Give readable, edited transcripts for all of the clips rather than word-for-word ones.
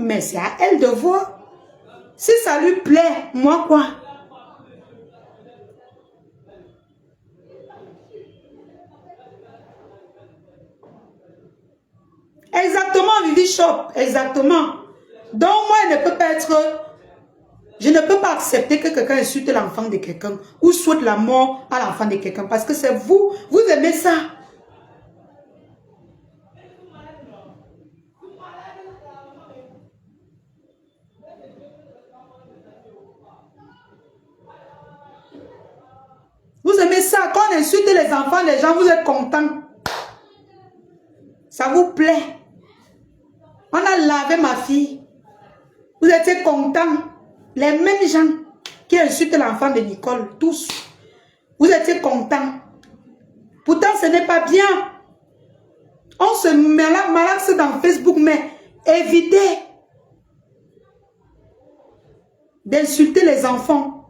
Mais c'est à elle de voir. Si ça lui plaît, moi quoi? Exactement, Vivi Shop, exactement. Donc moi, je ne peux pas être... Je ne peux pas accepter que quelqu'un insulte l'enfant de quelqu'un ou souhaite la mort à l'enfant de quelqu'un parce que c'est vous, vous aimez ça. Vous aimez ça. Quand on insulte les enfants des gens, vous êtes contents. Ça vous plaît. On a lavé ma fille. Vous étiez contents. Les mêmes gens qui insultent l'enfant de Nicole, tous. Vous étiez contents. Pourtant, ce n'est pas bien. On se malaxe dans Facebook, mais évitez d'insulter les enfants.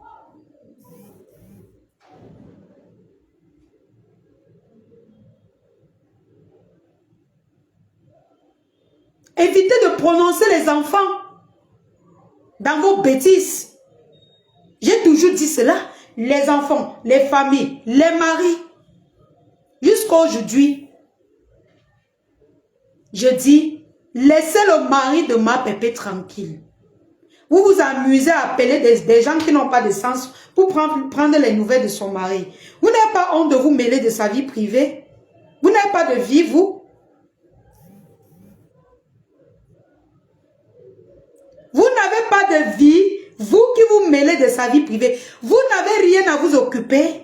Évitez de prononcer les enfants dans vos bêtises. J'ai toujours dit cela. Les enfants, les familles, les maris. Jusqu'à aujourd'hui, je dis, laissez le mari de ma pépé tranquille. Vous vous amusez à appeler des gens qui n'ont pas de sens pour prendre les nouvelles de son mari. Vous n'avez pas honte de vous mêler de sa vie privée. Vous n'avez pas de vie, vous. Vous n'avez pas de vie, vous qui vous mêlez de sa vie privée. Vous n'avez rien à vous occuper.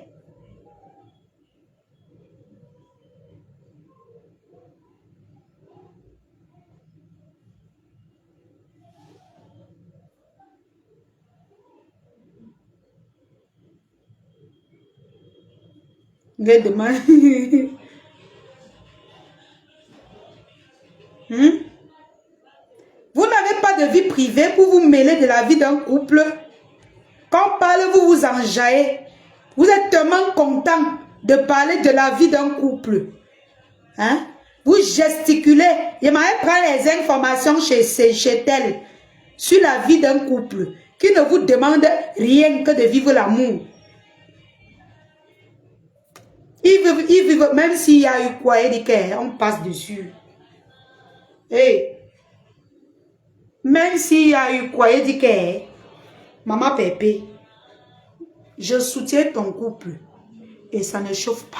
Demain. Vous n'avez pas de vie privée pour vous mêler de la vie d'un couple. Quand on parle, vous vous enjaillez. Vous êtes tellement content de parler de la vie d'un couple. Hein? Vous gesticulez. J'aimerais prendre les informations chez tel sur la vie d'un couple qui ne vous demande rien que de vivre l'amour. Ils vivent, même s'il y a eu quoi, on passe dessus. Hey. Même s'il y a eu quoi, maman Pépé, je soutiens ton couple et ça ne chauffe pas.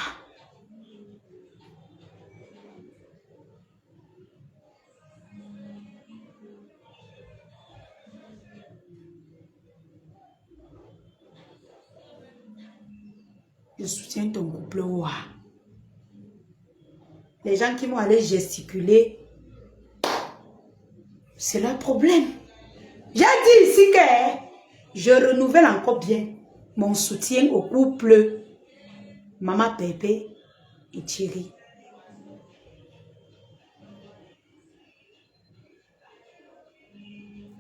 Je soutiens ton couple. Ouah. Les gens qui vont aller gesticuler, c'est leur problème. J'ai dit ici que je renouvelle encore bien mon soutien au couple Maman Pépé et Thierry.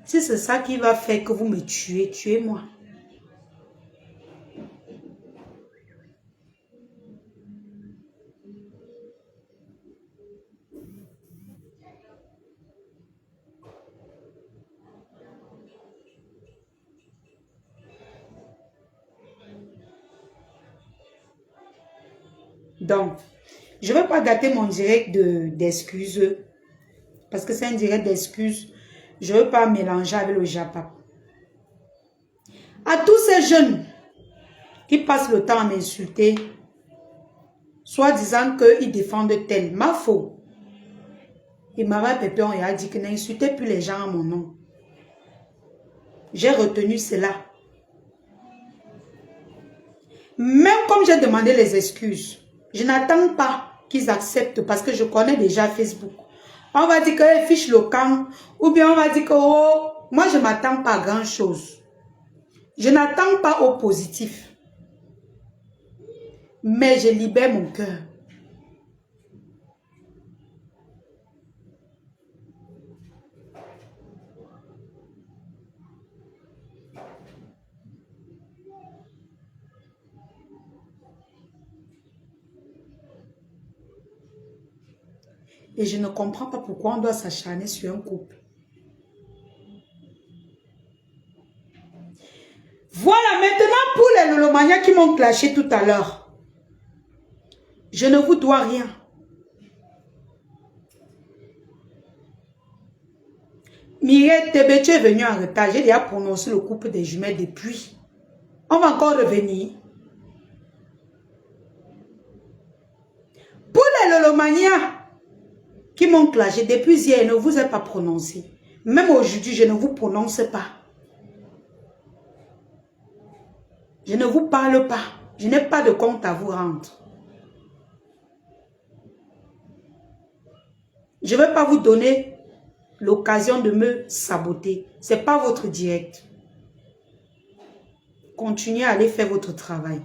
Si c'est ça qui va faire que vous me tuez, tuez-moi. Donc, je ne vais pas gâter mon direct d'excuses parce que c'est un direct d'excuses. Je ne veux pas mélanger avec le Japon. À tous ces jeunes qui passent le temps à m'insulter, soit disant qu'ils défendent tel, ma faute. Et maman Pépé, on a dit que n'insultez plus les gens à mon nom. J'ai retenu cela. Même comme j'ai demandé les excuses, je n'attends pas qu'ils acceptent parce que je connais déjà Facebook. On va dire qu'ils fichent le camp ou bien on va dire que oh, moi je ne m'attends pas à grand chose. Je n'attends pas au positif. Mais je libère mon cœur. Et je ne comprends pas pourquoi on doit s'acharner sur un couple. Voilà, maintenant pour les lolomanias qui m'ont clashé tout à l'heure. Je ne vous dois rien. Mireille Tébé, tu es venu en retard. J'ai déjà prononcé le couple des jumelles depuis. On va encore revenir. Pour les lolomanias qui m'ont clashé depuis hier, je ne vous ai pas prononcé. Même aujourd'hui, je ne vous prononce pas. Je ne vous parle pas. Je n'ai pas de compte à vous rendre. Je ne vais pas vous donner l'occasion de me saboter. Ce n'est pas votre direct. Continuez à aller faire votre travail.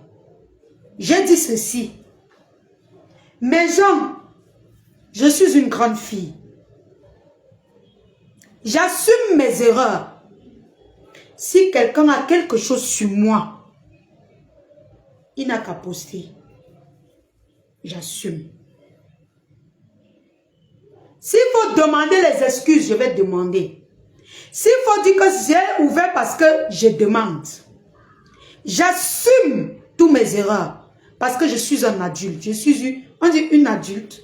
J'ai dit ceci. Mes gens, je suis une grande fille. J'assume mes erreurs. Si quelqu'un a quelque chose sur moi, il n'a qu'à poster. J'assume. S'il faut demander les excuses, je vais demander. S'il faut dire que j'ai ouvert parce que je demande. J'assume tous mes erreurs. Parce que je suis un adulte. Je suis une adulte.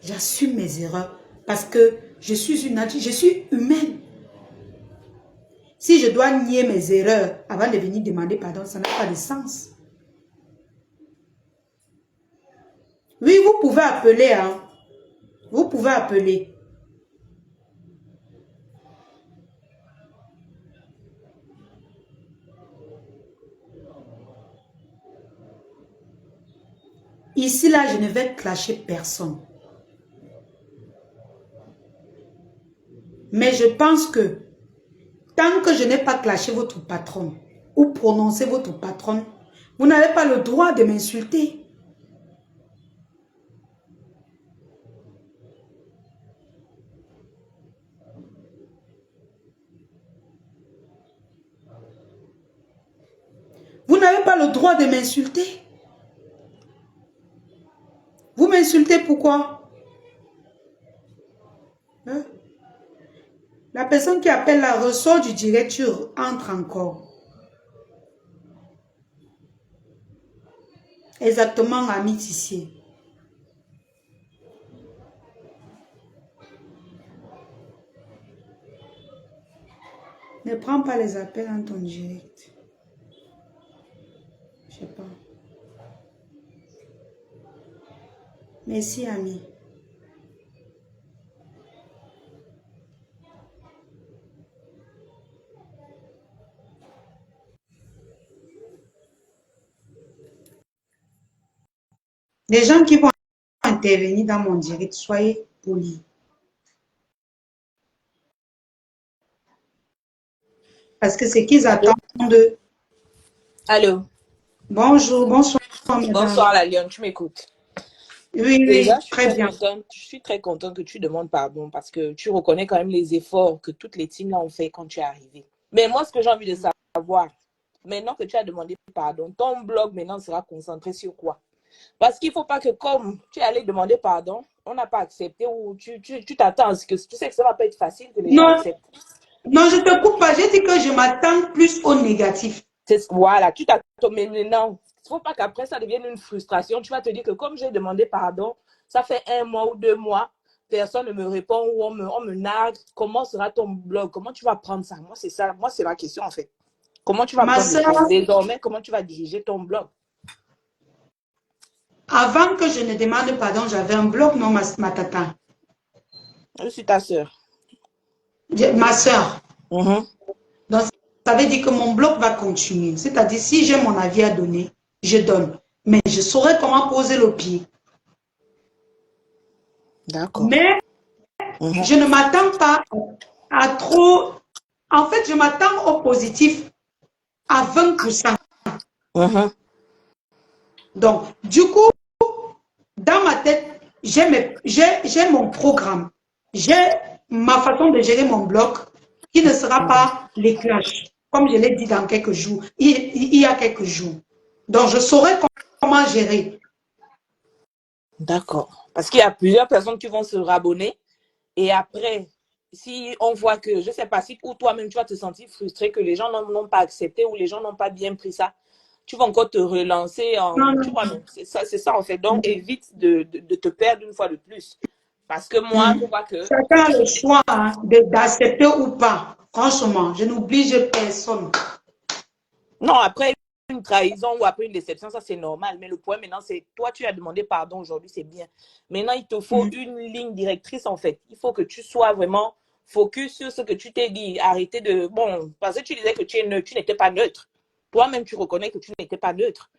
J'assume mes erreurs parce que je suis une adulte, je suis humaine. Si je dois nier mes erreurs avant de venir demander pardon, ça n'a pas de sens. Oui, vous pouvez appeler, hein. Vous pouvez appeler. Ici, là, je ne vais clasher personne. Mais je pense que tant que je n'ai pas clashé votre patron ou prononcé votre patron, vous n'avez pas le droit de m'insulter. Vous n'avez pas le droit de m'insulter. Vous m'insultez pourquoi? Hein? La personne qui appelle la ressort du direct, entre encore. Exactement, ami Tissier. Ne prends pas les appels en ton direct. Je sais pas. Merci, ami. Les gens qui vont intervenir dans mon direct, soyez polis. Parce que c'est qu'ils attendent de... Allô. Bonjour, bonsoir, madame. Bonsoir, la Lyon, tu m'écoutes? Oui, Déjà, oui, très bien. Je suis très contente que tu demandes pardon parce que tu reconnais quand même les efforts que toutes les teams là ont fait quand tu es arrivé. Mais moi, ce que j'ai envie de savoir, maintenant que tu as demandé pardon, ton blog maintenant sera concentré sur quoi? Parce qu'il ne faut pas que comme tu es allé demander pardon, on n'a pas accepté ou tu t'attends à ce que tu sais que ça ne va pas être facile que les gens acceptent. Non, je ne te coupe pas. J'ai dit que je m'attends plus au négatif. Voilà, tu t'attends. Mais non, il ne faut pas qu'après ça devienne une frustration. Tu vas te dire que comme j'ai demandé pardon, ça fait 1 mois ou 2 mois, personne ne me répond ou on me nargue. Comment sera ton blog? Comment tu vas prendre ça? Moi, c'est ça. Moi, c'est la question en fait. Comment tu vas prendre ça? Désormais, comment tu vas diriger ton blog? Avant que je ne demande pardon, j'avais un blog, non, ma tata. Je suis ta soeur. Ma soeur. Donc, ça veut dire que mon blog va continuer. C'est-à-dire, si j'ai mon avis à donner, je donne. Mais je saurai comment poser le pied. D'accord. Mais je ne m'attends pas à trop... En fait, je m'attends au positif à 20%. Donc, du coup, dans ma tête, j'ai mon programme. J'ai ma façon de gérer mon blog qui ne sera pas les clashs. comme je l'ai dit dans quelques jours, il y a quelques jours. Donc, je saurai comment gérer. D'accord. Parce qu'il y a plusieurs personnes qui vont se rabonner et après, si on voit que, je ne sais pas, si pour toi-même tu vas te sentir frustré que les gens n'ont pas accepté ou les gens n'ont pas bien pris ça, tu vas encore te relancer Non, en. Tu non. vois, non, c'est ça en fait. Donc, évite de te perdre une fois de plus. Parce que moi, je vois que. Chacun a le choix hein, d'accepter ou pas. Franchement, je n'oblige personne. Non, après une trahison ou après une déception, ça c'est normal. Mais le point maintenant, c'est toi, tu as demandé pardon aujourd'hui, c'est bien. Maintenant, il te faut une ligne directrice en fait. Il faut que tu sois vraiment focus sur ce que tu t'es dit. Arrêter de. Bon, parce que tu disais que tu n'étais pas neutre. Toi-même, tu reconnais que tu n'étais pas neutre.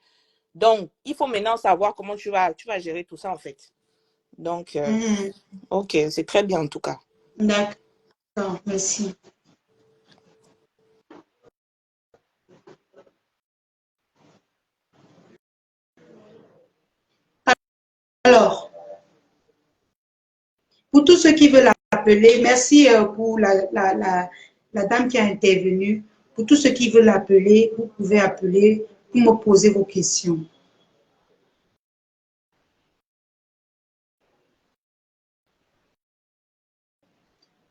Donc, il faut maintenant savoir comment tu vas gérer tout ça en fait. Donc, ok, c'est très bien en tout cas. D'accord, merci. Alors, pour tous ceux qui veulent appeler, merci pour la dame qui a intervenu. Pour tous ceux qui veulent appeler, vous pouvez appeler pour me poser vos questions.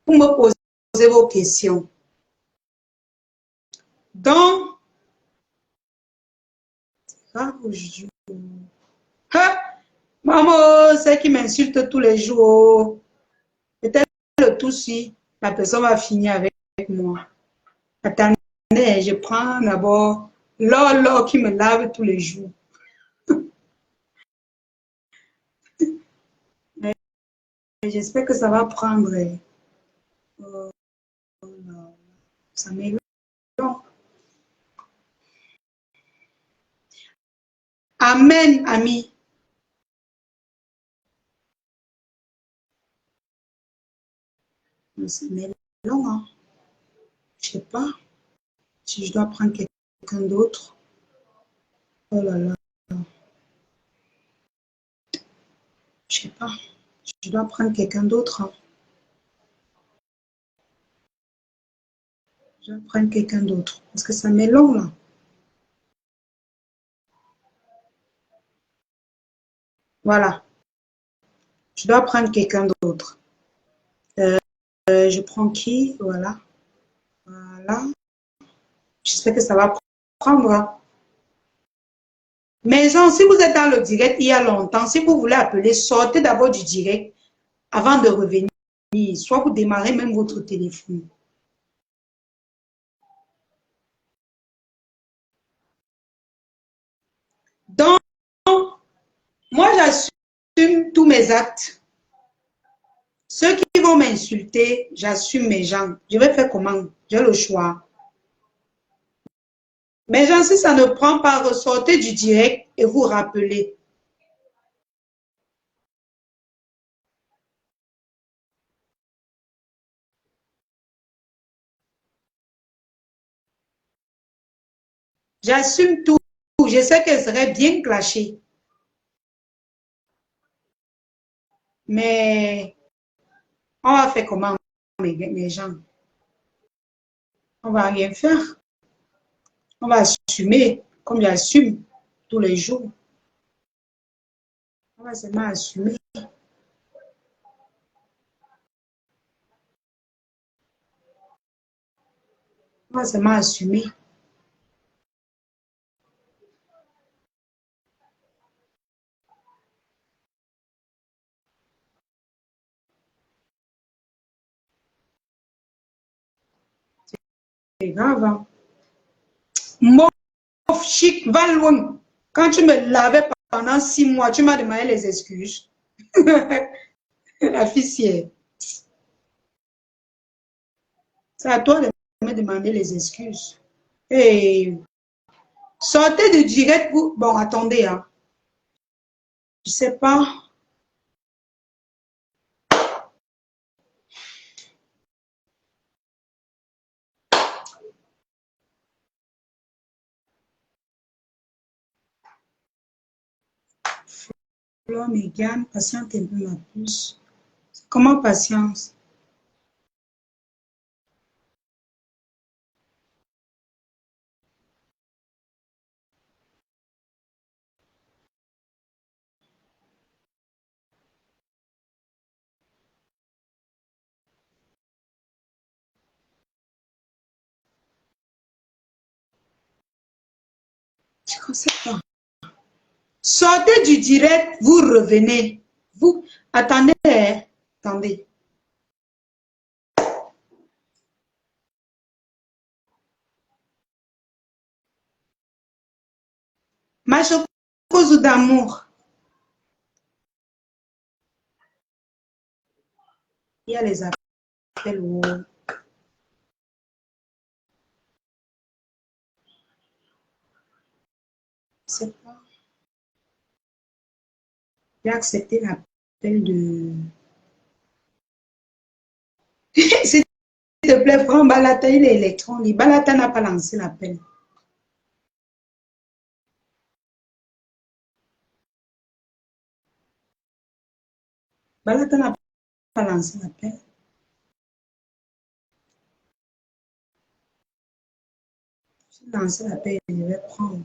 Pour me poser vos questions. Donc, aujourd'hui. Maman, c'est qui m'insulte tous les jours. Peut-être le tout si la personne va finir avec moi. Attendez, je prends d'abord l'eau qui me lave tous les jours. J'espère que ça va prendre. Ça m'est long. Amen, ami. Ça m'est long, hein. Je sais pas si je dois prendre quelqu'un d'autre. Oh là là. Je sais pas. Je dois prendre quelqu'un d'autre. Hein. Je dois prendre quelqu'un d'autre. Parce que ça m'est long, là. Voilà. Je dois prendre quelqu'un d'autre. Je prends qui? Voilà. Voilà. J'espère que ça va prendre. Hein. Mais genre, si vous êtes dans le direct il y a longtemps, si vous voulez appeler, sortez d'abord du direct avant de revenir. Soit vous démarrez même votre téléphone. Donc, moi, j'assume tous mes actes. Ceux qui vont m'insulter, j'assume mes gens. Je vais faire comment? J'ai le choix. Mais gens, si ça ne prend pas, ressortez du direct et vous rappelez. J'assume tout. Je sais qu'elle serait bien clashée. Mais on va faire comment, mes gens? On va rien faire. On va assumer, comme j'assume tous les jours. On va seulement assumer. On va seulement assumer. C'est grave. Hein? Mof, chic, va loin. Quand tu me lavais pendant 6 mois, tu m'as demandé les excuses. La fille, c'est à toi de me demander les excuses. Et sortez de direct pour... Bon, attendez, hein. Je sais pas. Flore Mégane, patiente un peu ma puce. Comment patience? Je ne sais pas. Sortez du direct, vous revenez. Vous, attendez, hein. Attendez. Ma cause d'amour. Il y a les appels. Oh. Je sais pas. J'ai accepté l'appel de... S'il te plaît, prends Balata, il est électron. Balata n'a pas lancé l'appel. Balata n'a pas lancé l'appel. J'ai lancé l'appel, je vais prendre.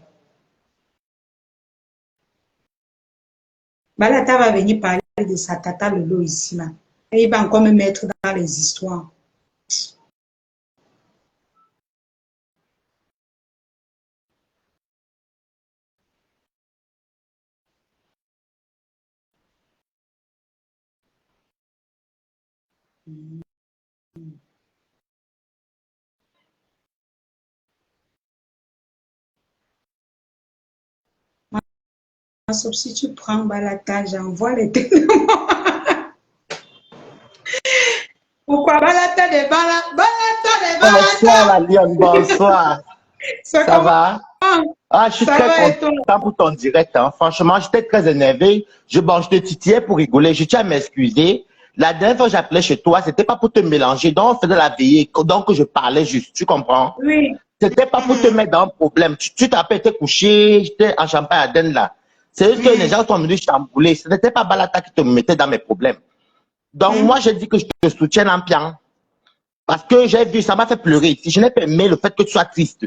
Balata va venir parler de sa tata Lolo ici, là. Et il va encore me mettre dans les histoires. Sauf si tu prends Balata, j'envoie les téléphone. Pourquoi Balata de Balata? Balata de Bonsoir, Balata. la lionne, bonsoir. C'est Ça comment? va? Ah, je suis Ça très va et toi? content pour ton direct. Hein. Franchement, j'étais très énervé. Bon, je te titillais pour rigoler. Je tiens à m'excuser. La dernière fois que j'appelais chez toi, c'était pas pour te mélanger. Donc, on faisait la veillée. Donc, je parlais juste. Tu comprends? Oui. C'était pas pour te mettre dans un problème. Tu t'appelles, t'es couché, j'étais en champagne à Den là. C'est juste que les gens sont venus chambouler. Ce n'était pas Balata qui te mettait dans mes problèmes. Donc, moi, j'ai dit que je te soutiens en pian. Parce que j'ai vu, ça m'a fait pleurer. Si je n'ai pas aimé le fait que tu sois triste.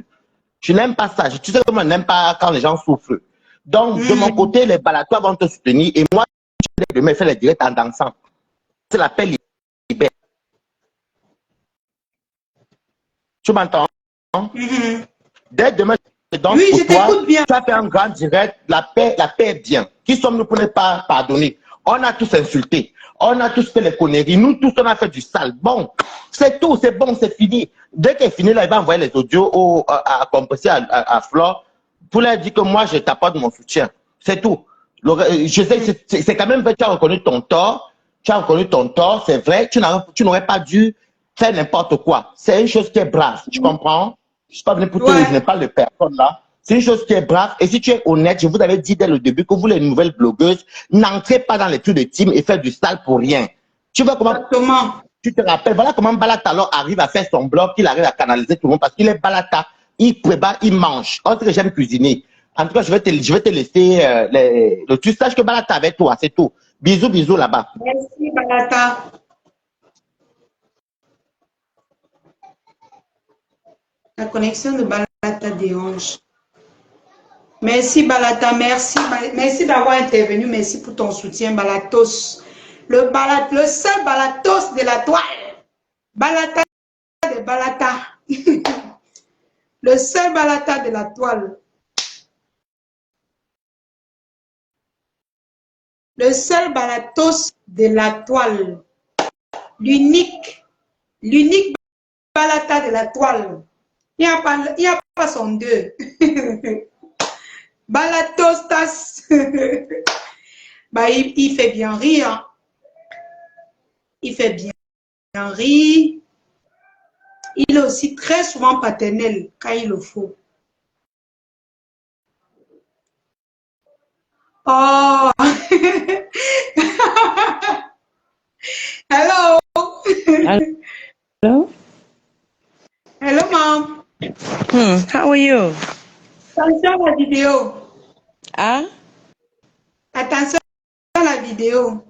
Je n'aime pas ça. Tu sais comment je n'aime pas quand les gens souffrent. Donc, de mon côté, les balatois vont te soutenir. Et moi, je vais faire les directs en dansant. C'est l'appel libère. Tu m'entends? Dès demain, je danse Oui, je pour toi. t'écoute bien. Tu as fait un grand direct. La paix est bien. Qui sommes-nous pour ne pas pardonner? On a tous insulté. On a tous fait les conneries. Nous tous, on a fait du sale. Bon, c'est tout. C'est bon, c'est fini. Dès qu'elle est finie, là, il va envoyer les audios à composer à Flore pour leur dire que moi, je t'apporte mon soutien. C'est tout. Je sais, c'est quand même vrai, tu as reconnu ton tort. Tu as reconnu ton tort, c'est vrai. Tu n'aurais pas dû faire n'importe quoi. C'est une chose qui est brave. Tu comprends? Je ne suis pas venu pour te, je Ouais. n'ai pas de personne là. C'est une chose qui est brave. Et si tu es honnête, je vous avais dit dès le début que vous, les nouvelles blogueuses, n'entrez pas dans les trucs de team et faites du sale pour rien. Tu vois comment, Exactement. tu te rappelles, voilà comment Balata alors arrive à faire son blog, qu'il arrive à canaliser tout le monde parce qu'il est Balata. Il prépare, il mange. On sait que j'aime cuisiner. En tout cas, je vais te laisser le tu saches que Balata avec toi, c'est tout. Bisous, bisous là-bas. Merci, Balata. La connexion de Balata dérange. Merci, Balata. Merci. Merci d'avoir intervenu. Merci pour ton soutien, Balatos. Le seul Balatos de la toile. Balata de Balata. Le seul Balata de la toile. Le seul Balatos de la toile. L'unique Balata de la toile. Il n'y a pas son deux. Balatostas. Bah, il fait bien rire. Il fait bien rire. Il est aussi très souvent paternel quand il le faut. Oh! Hello! Hello? Hello, mom. How are you? Attention à la vidéo. Ah? Attention à la vidéo.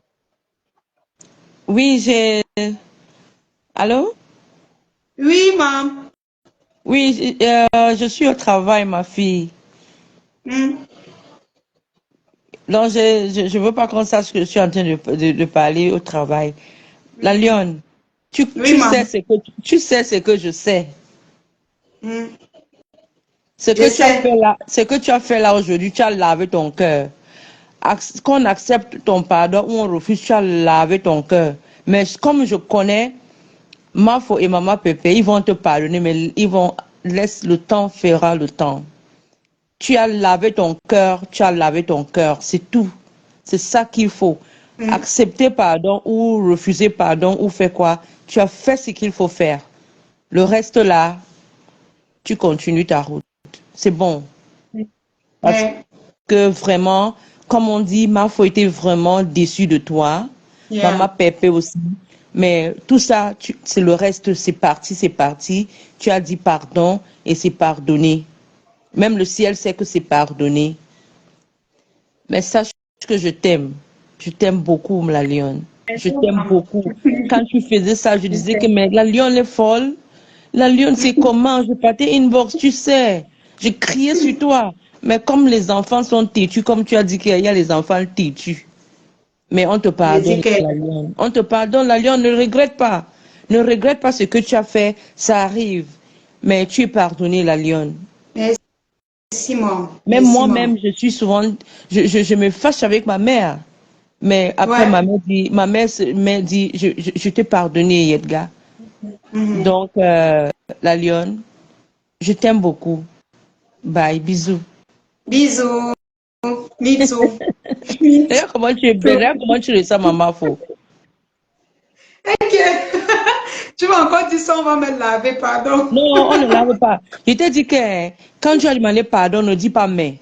Oui, j'ai... Allô? Oui, maman. Oui, je suis au travail, ma fille. Donc, je veux pas qu'on sache que je suis en train de parler au travail. La lionne, Oui, tu sais maman. ce que, tu sais ce que je sais. Ce Je que tu as sais. fait là, ce que tu as fait là aujourd'hui, tu as lavé ton cœur. Qu'on accepte ton pardon ou on refuse, tu as lavé ton cœur. Mais comme je connais Mafo et Maman Pépé, ils vont te pardonner, mais ils vont laisse le temps fera le temps. Tu as lavé ton cœur, tu as lavé ton cœur, c'est tout. C'est ça qu'il faut. Accepter pardon ou refuser pardon ou faire quoi? Tu as fait ce qu'il faut faire. Le reste là, tu continues ta route. C'est bon. Parce Mais, que vraiment, comme on dit, Mafo était vraiment déçue de toi. Maman yeah. Pépé aussi. Mais tout ça, c'est le reste, c'est parti, c'est parti. Tu as dit pardon et c'est pardonné. Même le ciel sait que c'est pardonné. Mais sache que je t'aime. Je t'aime beaucoup, la lionne. Je t'aime beaucoup. Quand tu faisais ça, je disais que mais la lionne est folle. La lionne, c'est comment? Je partais inbox, tu sais. Je criais sur toi. Mais comme les enfants sont têtus, comme tu as dit qu'il y a les enfants têtus. Mais on te J'ai dit pardonne, que la lionne. On te pardonne, la lionne. Ne regrette pas. Ne regrette pas ce que tu as fait. Ça arrive. Mais tu es pardonné, la lionne. merci, mon. Même Merci, mon. moi-même, je suis souvent, je me fâche avec ma mère. Mais après, Ouais. ma mère m'a dit, je t'ai pardonné, Edgar. Mhm. Donc, la lionne, je t'aime beaucoup. Bye, bisous. Bisous. Mitsu. Mitsu. D'ailleurs, comment tu es belle, d'ailleurs, comment tu ressens, maman, faux. Ok. Tu vas encore dire ça, on va me laver, pardon. Non, on ne lave pas. Je t'ai dit que quand tu as demandé pardon, ne dis pas mais.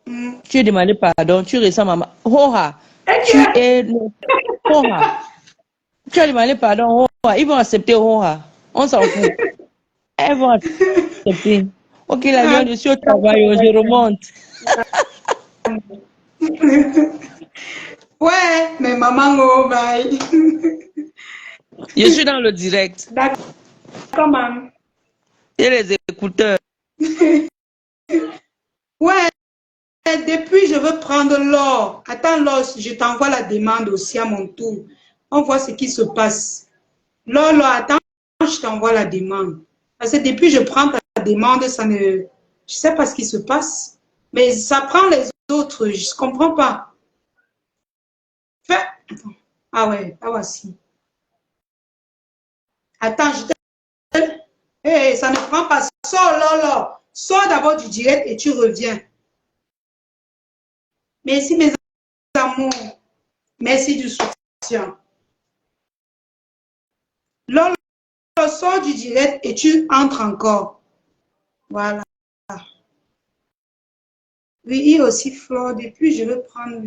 Mm. Tu as demandé pardon, tu ressens, maman. Hoha, tu Ok. es. Hoha. Tu as demandé pardon, Hoha. Ils vont accepter Hoha. On s'en fout. Elles vont accepter. Ok, la Ah, lionne, je suis au travail, oh, je remonte. ouais, mais maman, oh, bye. Je suis dans le direct. D'accord, maman. Et les écouteurs. Ouais, depuis, je veux prendre l'or. Attends, l'or, je t'envoie la demande aussi à mon tour. On voit ce qui se passe. L'or, attends, je t'envoie la demande. Parce que depuis, je prends ta demande, ça ne... Je sais pas ce qui se passe. Mais ça prend les autres, je ne comprends pas. Fais... Attends. Ah ouais, ah voici. Attends, je te... Hey, ça ne prend pas. Sors, là. Sors d'abord du direct et tu reviens. Merci, mes amours. Merci du soutien. Lolo, sors du direct et tu entres encore. Voilà. Oui, il aussi Flore. Depuis, je veux prendre.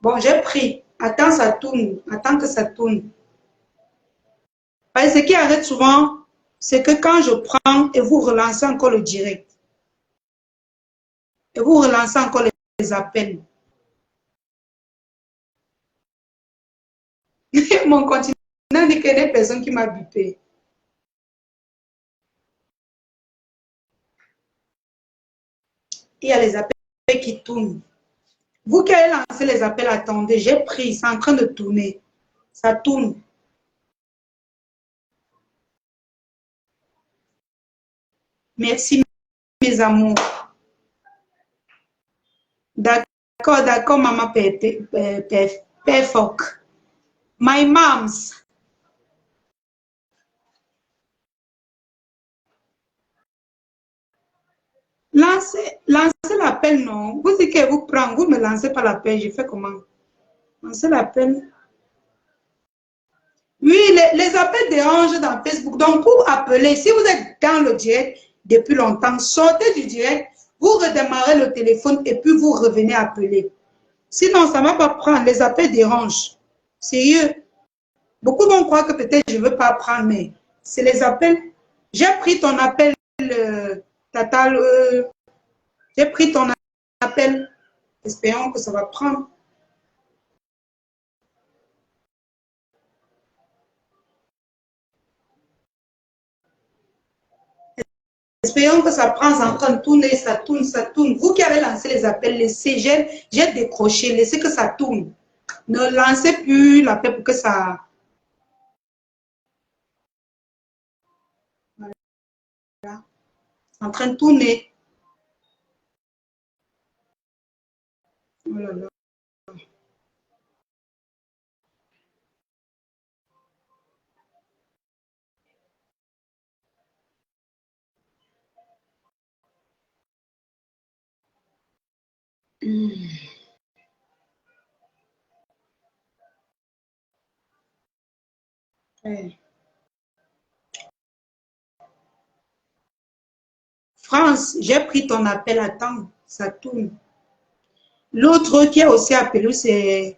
Bon, j'ai pris. Attends, ça tourne. Attends que ça tourne. Parce que ce qui arrête souvent, c'est que quand je prends et vous relancez encore le direct, et vous relancez encore les appels. Mon continent dit qu'il y a des personnes qui m'ont bipé. Il y a les appels qui tournent. Vous qui avez lancé les appels, attendez, j'ai pris, c'est en train de tourner. Ça tourne. Merci, mes amours. D'accord, maman Perfoc. My moms. Lancez l'appel, non. Vous dites que vous prenez, vous me lancez pas l'appel, je fais comment? Lancez l'appel. Oui, les appels dérangent dans Facebook. Donc, pour appeler, si vous êtes dans le direct depuis longtemps, sortez du direct, vous redémarrez le téléphone et puis vous revenez appeler. Sinon, ça ne va pas prendre. Les appels dérangent. Sérieux. Beaucoup vont croire que peut-être je ne veux pas prendre, mais c'est les appels. J'ai pris ton appel, Tata. J'ai pris ton appel. Espérons que ça va prendre. Espérons que ça prend en train de tourner, ça tourne, ça tourne. Vous qui avez lancé les appels, laissez, j'ai décroché, laissez que ça tourne. Ne lancez plus l'appel pour que ça... Voilà. C'est en train de tourner. Oh là là. Ouais. France, j'ai pris ton appel. Attends, ça tourne. L'autre qui a aussi appelé, c'est...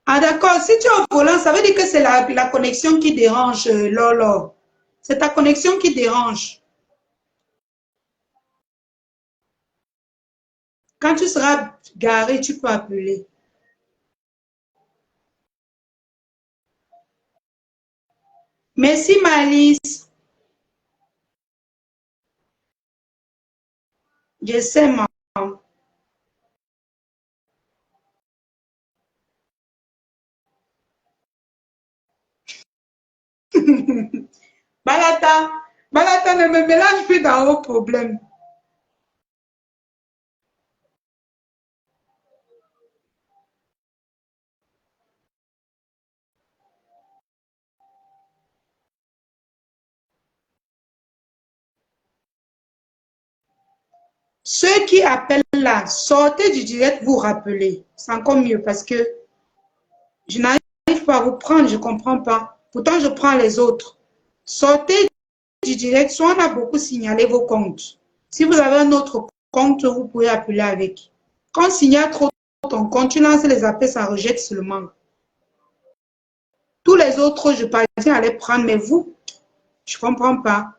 Ah d'accord, si tu es au volant, ça veut dire que c'est la connexion qui dérange, Lolo. C'est ta connexion qui dérange. Quand tu seras garé, tu peux appeler. Merci Malice. Je sais, maman. Balata, Balata, ne me mélange plus dans vos problèmes. Ceux qui appellent là, sortez du direct, vous rappelez. C'est encore mieux parce que je n'arrive pas à vous prendre, je ne comprends pas. Pourtant, je prends les autres. Sortez du direct, soit on a beaucoup signalé vos comptes. Si vous avez un autre compte, vous pouvez appeler avec. Quand on signale trop ton compte, tu lances les appels, ça rejette seulement. Tous les autres, je parviens à les prendre, mais vous, je ne comprends pas.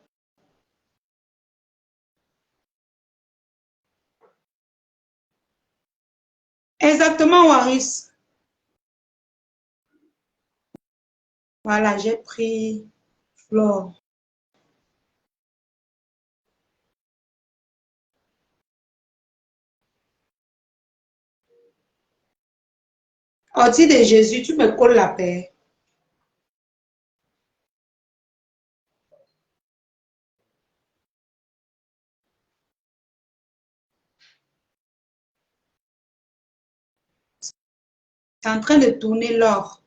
Exactement, Waris. Voilà, j'ai pris Flore. Ortie de Jésus, tu me colles la paix. C'est en train de tourner l'or.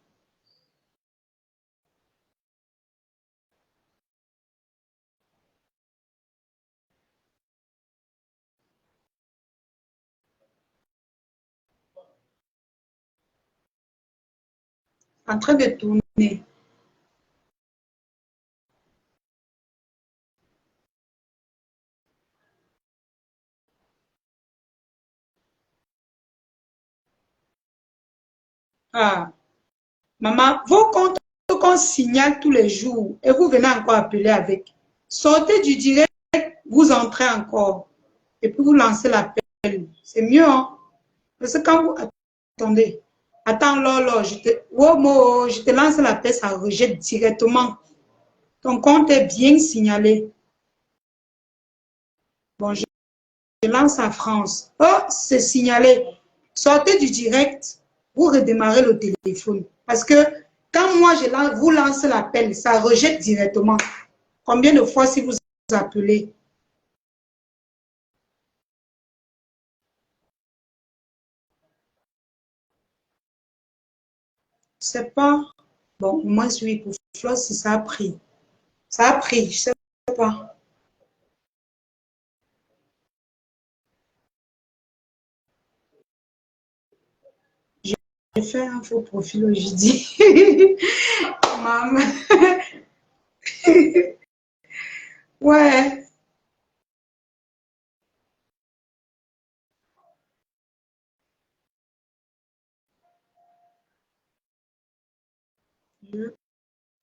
En train de tourner. Ah, maman, vos comptes qu'on signale tous les jours et vous venez encore appeler avec. Sortez du direct, vous entrez encore et puis vous lancez l'appel. C'est mieux, hein? Parce que quand vous... Attendez. Attends, Lolo, Womo, je te lance l'appel, ça rejette directement. Ton compte est bien signalé. Bon, je lance à France. Oh, c'est signalé. Sortez du direct, vous redémarrez le téléphone. Parce que quand moi, vous lance l'appel, ça rejette directement. Combien de fois si vous appelez? C'est pas... Bon, moi, je suis pour Flo si ça a pris. Ça a pris, je sais pas. J'ai fait un faux profil aujourd'hui. Maman. Ouais. Je vais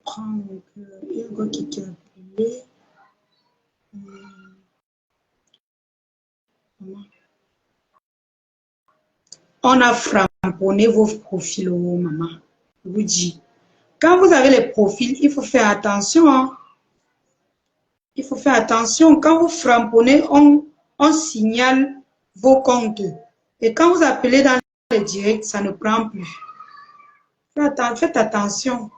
prendre il y a un gars qui a appelé. On a framponné vos profils, oh, maman. Je vous dis. Quand vous avez les profils, il faut faire attention. Hein. Il faut faire attention. Quand vous frapponnez, on signale vos comptes. Et quand vous appelez dans le direct, ça ne prend plus. Faites attention.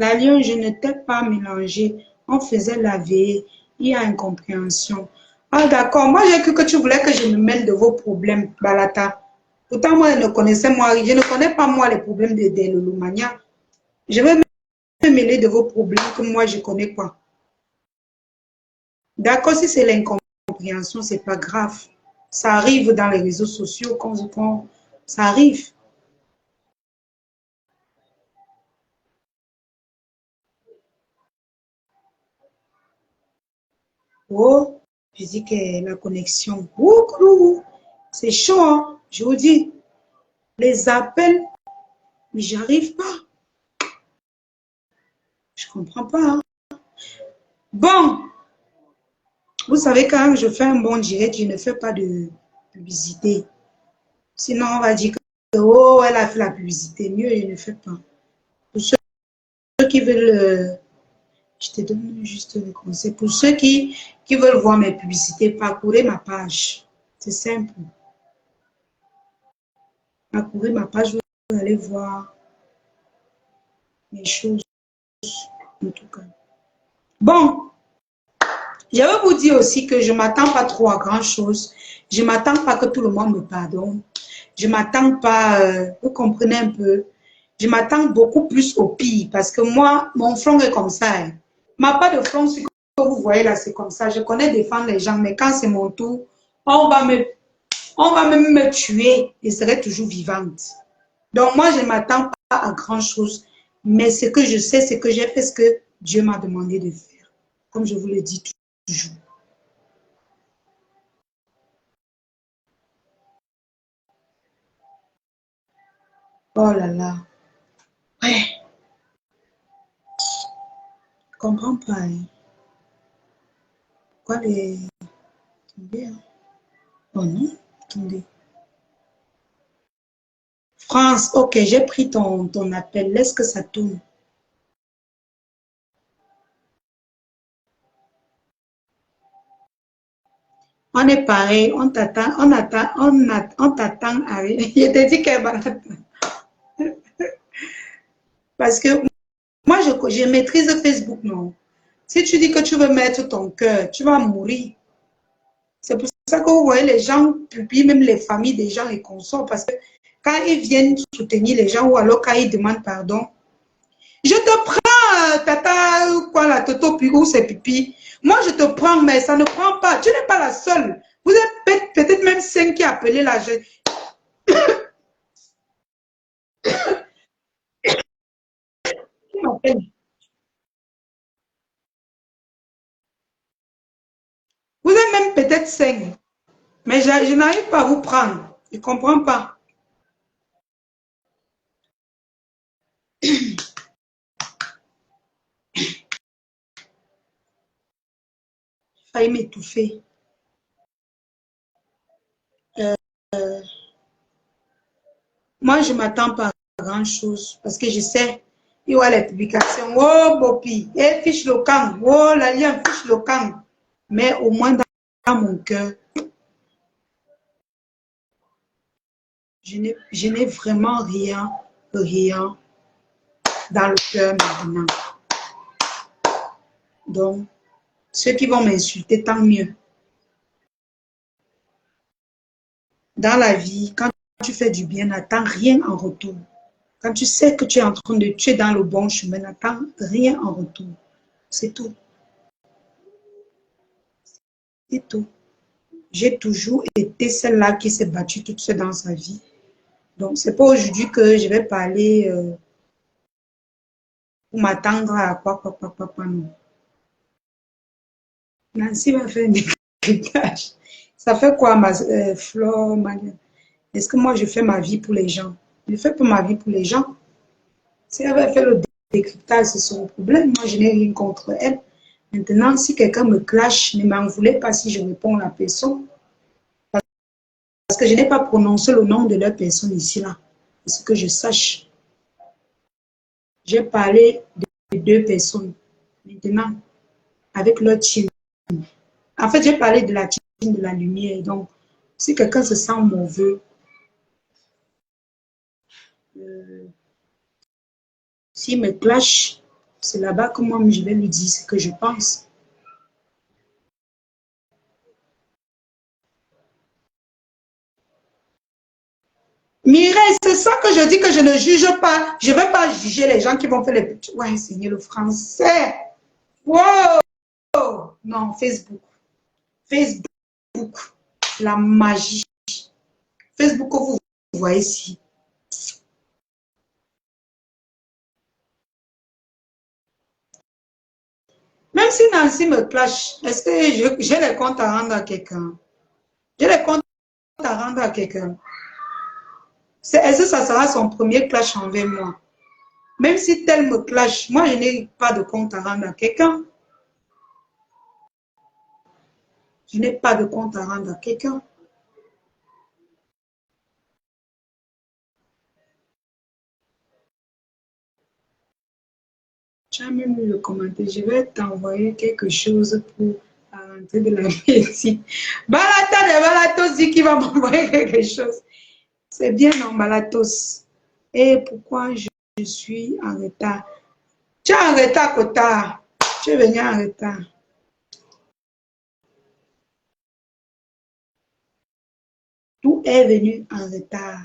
La lion, je ne t'ai pas mélangé. On faisait la veille. Il y a incompréhension. Ah, d'accord. Moi, j'ai cru que tu voulais que je me mêle de vos problèmes, Balata. Pourtant, moi, je ne connais pas, moi, les problèmes de Lulumania. Je vais me mêler de vos problèmes que moi, je ne connais pas. D'accord, si c'est l'incompréhension, c'est pas grave. Ça arrive dans les réseaux sociaux quand je prends. Ça arrive. Oh, je dis que la connexion. C'est chaud, hein? Je vous dis. Les appels, mais j'arrive pas. Je comprends pas, hein? Bon, vous savez, quand je fais un bon direct, je ne fais pas de publicité. Sinon, on va dire que, oh, elle a fait la publicité. Mieux, je ne fais pas. Pour ceux qui veulent, je te donne juste le conseil. Pour ceux qui veulent voir mes publicités, parcourez ma page. C'est simple. Parcourez ma page, vous allez voir mes choses, en tout cas. Bon, je vais vous dire aussi que je ne m'attends pas trop à grand chose. Je ne m'attends pas que tout le monde me pardonne. Je ne m'attends pas, vous comprenez un peu. Je m'attends beaucoup plus au pire parce que moi, mon front est comme ça. Hein. Ma part de front, ce que vous voyez là, c'est comme ça. Je connais défendre les gens, mais quand c'est mon tour, on va même me tuer et je serai toujours vivante. Donc moi, je ne m'attends pas à grand chose, mais ce que je sais, c'est que j'ai fait ce que Dieu m'a demandé de faire, comme je vous le dis toujours. Oh là là. Ouais. Je comprends pas. Hein. Quoi les... Attendez. Hein. Oh non, attendez. France, ok, j'ai pris ton appel. Laisse que ça tourne. On est pareil, on t'attend, on t'attend à rien. Je te dis qu'elle va t'attendre. Parce que moi, je maîtrise Facebook, non. Si tu dis que tu veux mettre ton cœur, tu vas mourir. C'est pour ça que vous voyez les gens publient, même les familles des gens et consorts, parce que quand ils viennent soutenir les gens ou alors quand ils demandent pardon, je te prends, tata, quoi, la toto, ou c'est pipi. Moi, je te prends, mais ça ne prend pas. Tu n'es pas la seule. Vous êtes peut-être même 5 qui appelaient la jeune. Vous êtes même peut-être 5. Mais je n'arrive pas à vous prendre. Je ne comprends pas. J'ai failli m'étouffer. Moi, je ne m'attends pas à grand-chose parce que je sais, il y aura les publications. Oh, Bopi, et fiche le camp. Oh, l'alliance, fiche le camp. Mais au moins dans mon cœur, je n'ai vraiment rien dans le cœur maintenant. Donc, ceux qui vont m'insulter, tant mieux. Dans la vie, quand tu fais du bien, n'attends rien en retour. Quand tu sais que tu es en train de tuer dans le bon chemin, n'attends rien en retour. C'est tout. C'est tout. J'ai toujours été celle-là qui s'est battue toute seule dans sa vie. Donc, c'est pas aujourd'hui que je vais parler pour m'attendre à quoi, non. Nancy va faire un décryptage. Ça fait quoi, ma Flore, est-ce que moi, je fais ma vie pour les gens? Je ne fais pas ma vie pour les gens. Si elle avait fait le décryptage, c'est son problème. Moi, je n'ai rien contre elle. Maintenant, si quelqu'un me clash, ne m'en voulez pas si je réponds à la personne. Parce que je n'ai pas prononcé le nom de leur personne ici, là. C'est ce que je sache. J'ai parlé de 2 personnes. Maintenant, avec leur team. En fait, j'ai parlé de la team de la lumière. Donc, si quelqu'un se sent mauvais, s'il me clash, C'est là-bas que moi, je vais lui dire ce que je pense. Mireille, c'est ça que je dis que je ne juge pas. Je ne vais pas juger les gens qui vont faire les petits. Ouais, Seigneur, le français. Wow! Non, Facebook. Facebook. La magie. Facebook que vous voyez ici. Même si Nancy me clash, est-ce que j'ai les comptes à rendre à quelqu'un? J'ai les comptes à rendre à quelqu'un. Est-ce que ça sera son premier clash envers moi? Même si tel me clash, moi je n'ai pas de compte à rendre à quelqu'un. Je n'ai pas de compte à rendre à quelqu'un. Tu as même lu le commentaire. Je vais t'envoyer quelque chose pour rentrer de la médecine. Balata de Balatos dit qu'il va m'envoyer quelque chose. C'est bien, non, Balatos. Et pourquoi je suis en retard? Tu es en retard, Kota. Tu es venu en retard. Tout est venu en retard.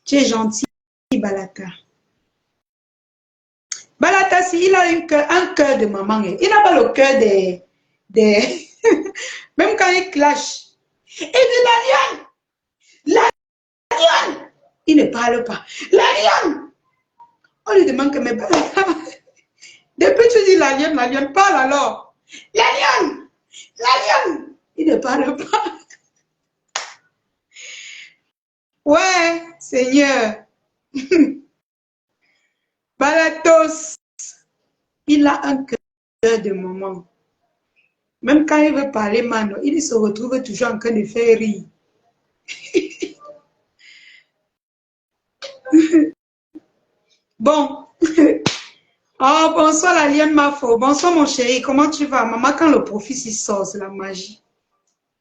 Tu es gentil, Balata. Balata, si il a un cœur de maman, il n'a pas le cœur des... Même quand il clash, il dit la lionne, il ne parle pas. La lionne, on lui demande que mais Balata, depuis tu dis la lionne, parle alors. La lionne, il ne parle pas. Ouais, Seigneur. Balatos, il a un cœur de maman. Même quand il veut parler, Mano, il se retrouve toujours en train de faire rire. Bon. Oh, bonsoir la lionne Mafo. Bonsoir mon chéri. Comment tu vas? Maman, quand le profil s'y sort, c'est la magie.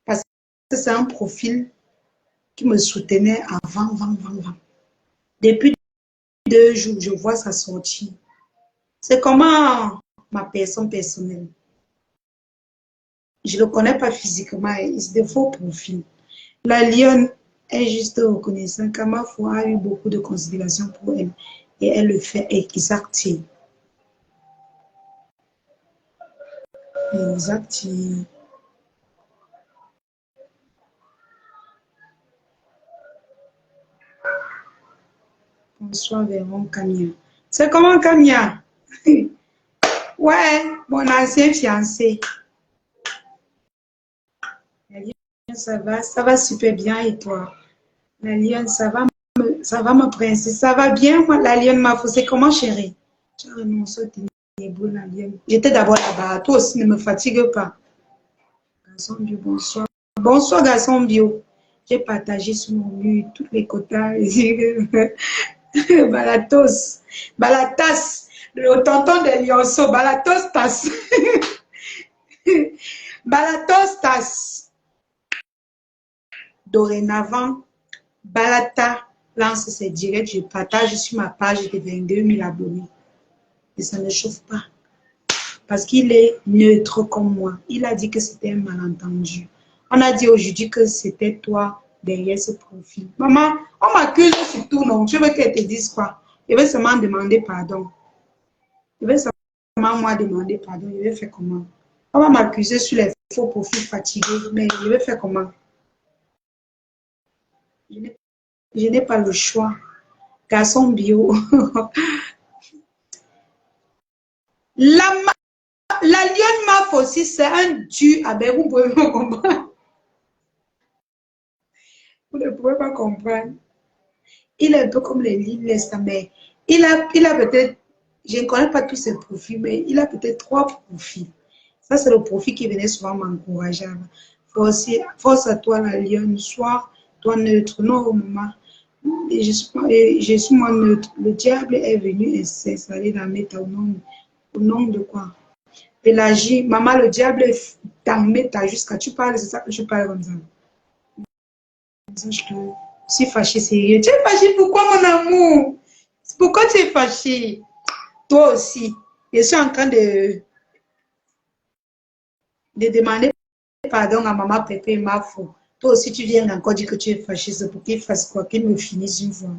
Parce que c'est un profil qui me soutenait avant. Depuis 2 jours, je vois sa sortie. C'est comment ma personne personnelle. Je ne le connais pas physiquement, c'est des faux profils. La lionne est juste reconnaissante. Kamafo a eu beaucoup de considération pour elle et elle le fait exactement. Exactement. Bonsoir Véron Camia. C'est comment Camia? Ouais, mon ancien fiancé. La lionne, ça va super bien et toi? La lionne, ça va ma princesse, ça va bien moi? La lionne m'a faussé, comment chérie? Tu as renoncé au ténébreux, la lionne. J'étais d'abord là-bas, toi aussi ne me fatigue pas. Garçon bio, bonsoir. Bonsoir garçon bio. J'ai partagé sur mon mur toutes les quotas. Balatos, Balatas, le tonton de Lionceau, Balatos Tas. Balatos Tas. Dorénavant, Balata lance ses directs, je partage sur ma page de 22 000 abonnés. Et ça ne chauffe pas. Parce qu'il est neutre comme moi. Il a dit que c'était un malentendu. On a dit aujourd'hui que c'était toi derrière ce profil. Maman, on m'accuse sur tout, non? Tu veux qu'elle te dise quoi? Je vais seulement demander pardon. Je vais seulement moi demander pardon. Je vais faire comment? On va m'accuser sur les faux profils fatigués. Mais je vais faire comment? Je n'ai pas le choix. Garçon bio. La lionne maf aussi, c'est un dieu. Ah ben, vous pouvez pas comprendre. Vous ne pouvez pas comprendre. Il est un peu comme les lignes, mais il a peut-être, je ne connais pas tous ses profils, mais il a peut-être 3 profils. Ça, c'est le profil qui venait souvent m'encourager. Force à toi, la lionne, sois toi neutre. Non, maman, je suis moi neutre. Le diable est venu s'installer dans mes au nom de quoi? Pélagie, maman, le diable est dans mes jusqu'à tu parles, c'est ça que tu parles comme ça. Je suis fâchée, sérieux. Tu es fâchée pourquoi, mon amour? Pourquoi tu es fâchée? toi aussi, je suis en train de demander pardon à maman Pépé et Mafo. Toi aussi, tu viens encore dire que tu es fâchiste pour qu'il fasse quoi? Qu'il me finisse une fois.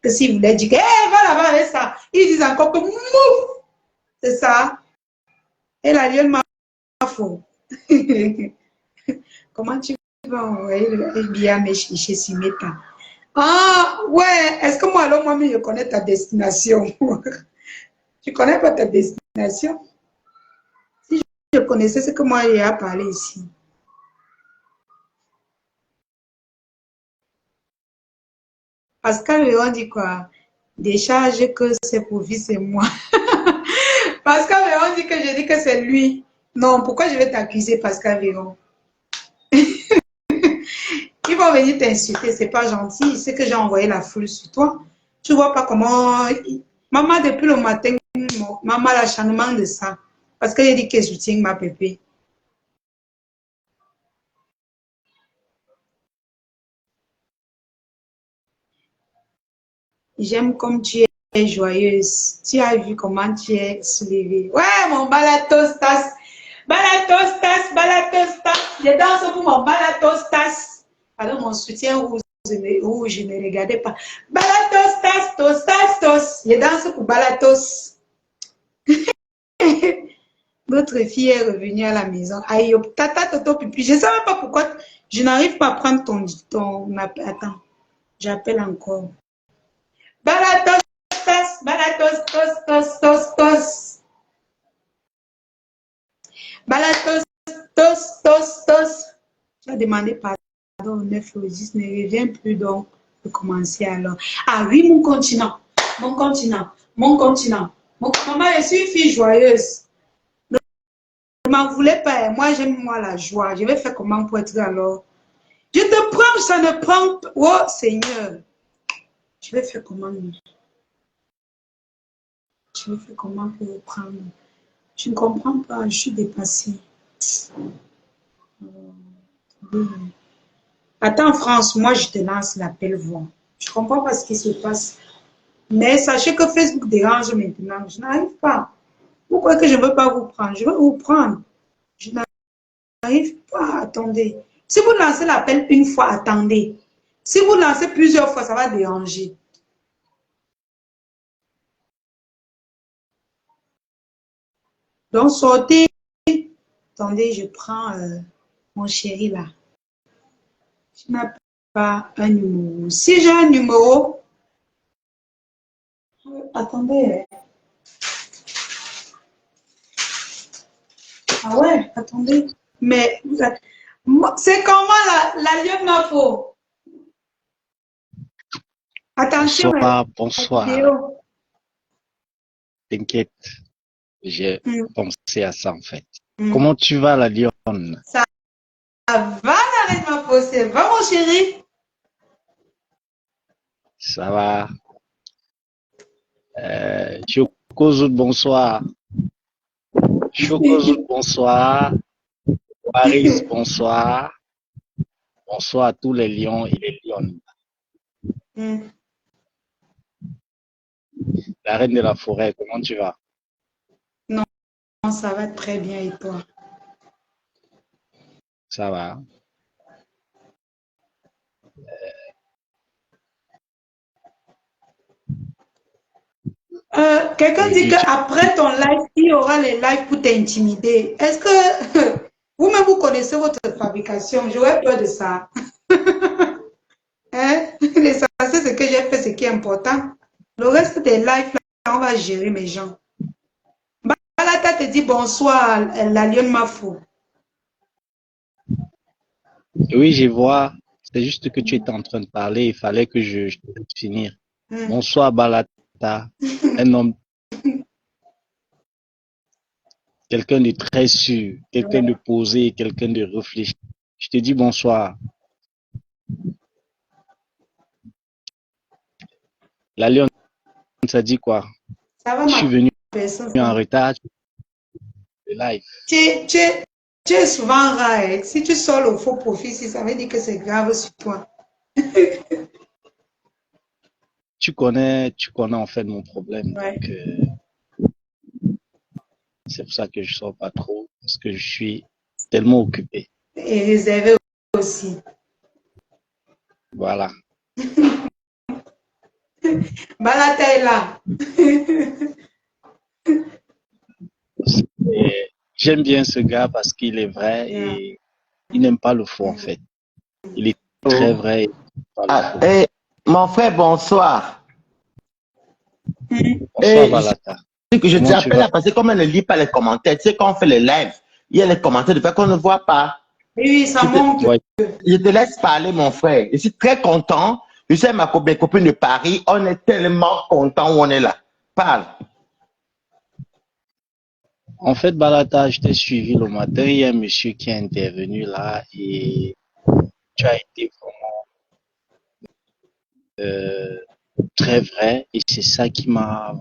Que s'il voulait dire, hey, va là-bas avec ça. Ils disent encore que mouf! C'est ça. Et la lionne Mafo. Comment tu vas envoyer le bien chez Simeta? Ah, ouais. Est-ce que moi, alors, moi-même, je connais ta destination? Tu connais pas ta destination? Si je connaissais ce que moi, j'ai à parler ici. Pascal Véron dit quoi? Décharge que c'est pour fils et moi. Pascal Véron dit que je dis que c'est lui. Non, pourquoi je vais t'accuser, Pascal Véron? Ils vont venir t'insulter, c'est pas gentil. C'est que j'ai envoyé la foule sur toi. Tu vois pas comment... Maman, depuis le matin, maman a l'acharnement de ça. Parce qu'elle dit qu'elle soutient ma pépé. J'aime comme tu es joyeuse. Tu as vu comment tu es soulevée. Ouais, mon balatostas. Balatostas, balatostas. Je danse pour mon balatostas. Alors, mon soutien rouge, je ne regardais pas. Balatostas, tostas, tos. Je danse pour balatos. Notre fille est revenue à la maison. Aïe, tata, toto, pipi. Je ne sais même pas pourquoi je n'arrive pas à prendre ton appel. Attends, j'appelle encore. Balatos, balatos, tos, tos, tos, tos. Balatos, tos, tos, tos. Tu as demandé pardon au 9 au 10, ne reviens plus donc de commencer alors. Ah oui, mon continent, mon continent, mon continent. Maman, je suis une fille joyeuse. Ne m'en voulais pas. Moi, j'aime moi la joie. Je vais faire comment pour être alors. Je te prends, ça ne prend pas. Oh Seigneur. Je vais faire comment? Je vais faire comment pour prendre? Je ne comprends pas. Je suis dépassée. Attends, France, moi, je te lance l'appel voix. Je ne comprends pas ce qui se passe. Mais sachez que Facebook dérange maintenant. Je n'arrive pas. Pourquoi que je ne veux pas vous prendre? Je veux vous prendre. Je n'arrive pas. Attendez. Si vous lancez l'appel une fois, attendez. Si vous lancez plusieurs fois, ça va déranger. Donc, sortez. Attendez, je prends mon chéri là. Je n'ai pas un numéro. Si j'ai un numéro, attendez. Ah ouais, attendez. Mais c'est comment la lionne Mafo? Attention. Bonsoir, bonsoir. T'inquiète, j'ai pensé à ça en fait. Comment tu vas, la lionne? Ça va, la reine Mafo, ça va, mon chéri? Ça va. Chokozut, bonsoir. Chokozut, bonsoir. Paris, bonsoir. Bonsoir à tous les lions et les lionnes. La reine de la forêt, comment tu vas? Non, ça va très bien et toi? Ça va. Quelqu'un dit qu'après ton live, il y aura les lives pour t'intimider. Est-ce que vous-même vous connaissez votre fabrication? J'aurais peur de ça. Hein? C'est ce que j'ai fait, ce qui est important. Le reste des lives, là, on va gérer mes gens. Balata te dit bonsoir, la lionne Mafo. Oui, je vois. C'est juste que tu étais en train de parler. Il fallait que je laisse finir. Bonsoir, Balata. Un homme. Quelqu'un de très sûr, quelqu'un de posé, quelqu'un de réfléchi. Je te dis bonsoir. La lionne, ça dit quoi? Ça va, je suis venu en retard. Le live. Tu es souvent rare. Si tu sors au faux profil, ça veut dire que c'est grave sur toi. Tu connais en fait mon problème. Ouais. Donc, C'est pour ça que je sors pas trop, parce que je suis tellement occupé. Et réservé aussi. Voilà. Balata est là. J'aime bien ce gars parce qu'il est vrai et il n'aime pas le faux en fait. Il est très vrai. Mon frère, bonsoir. Bonsoir Balata. Je te rappelle là, parce que comme elle ne lit pas les commentaires, tu sais, quand on fait les lives, il y a les commentaires de fait qu'on ne voit pas. Oui, ça monte. Je te laisse parler, mon frère. Je suis très content. Je sais, mes copines de Paris, on est tellement content où on est là. Parle. En fait, Balata, je t'ai suivi le matin. Il y a un monsieur qui est intervenu là et tu as été vraiment très vrai. Et c'est ça qui m'a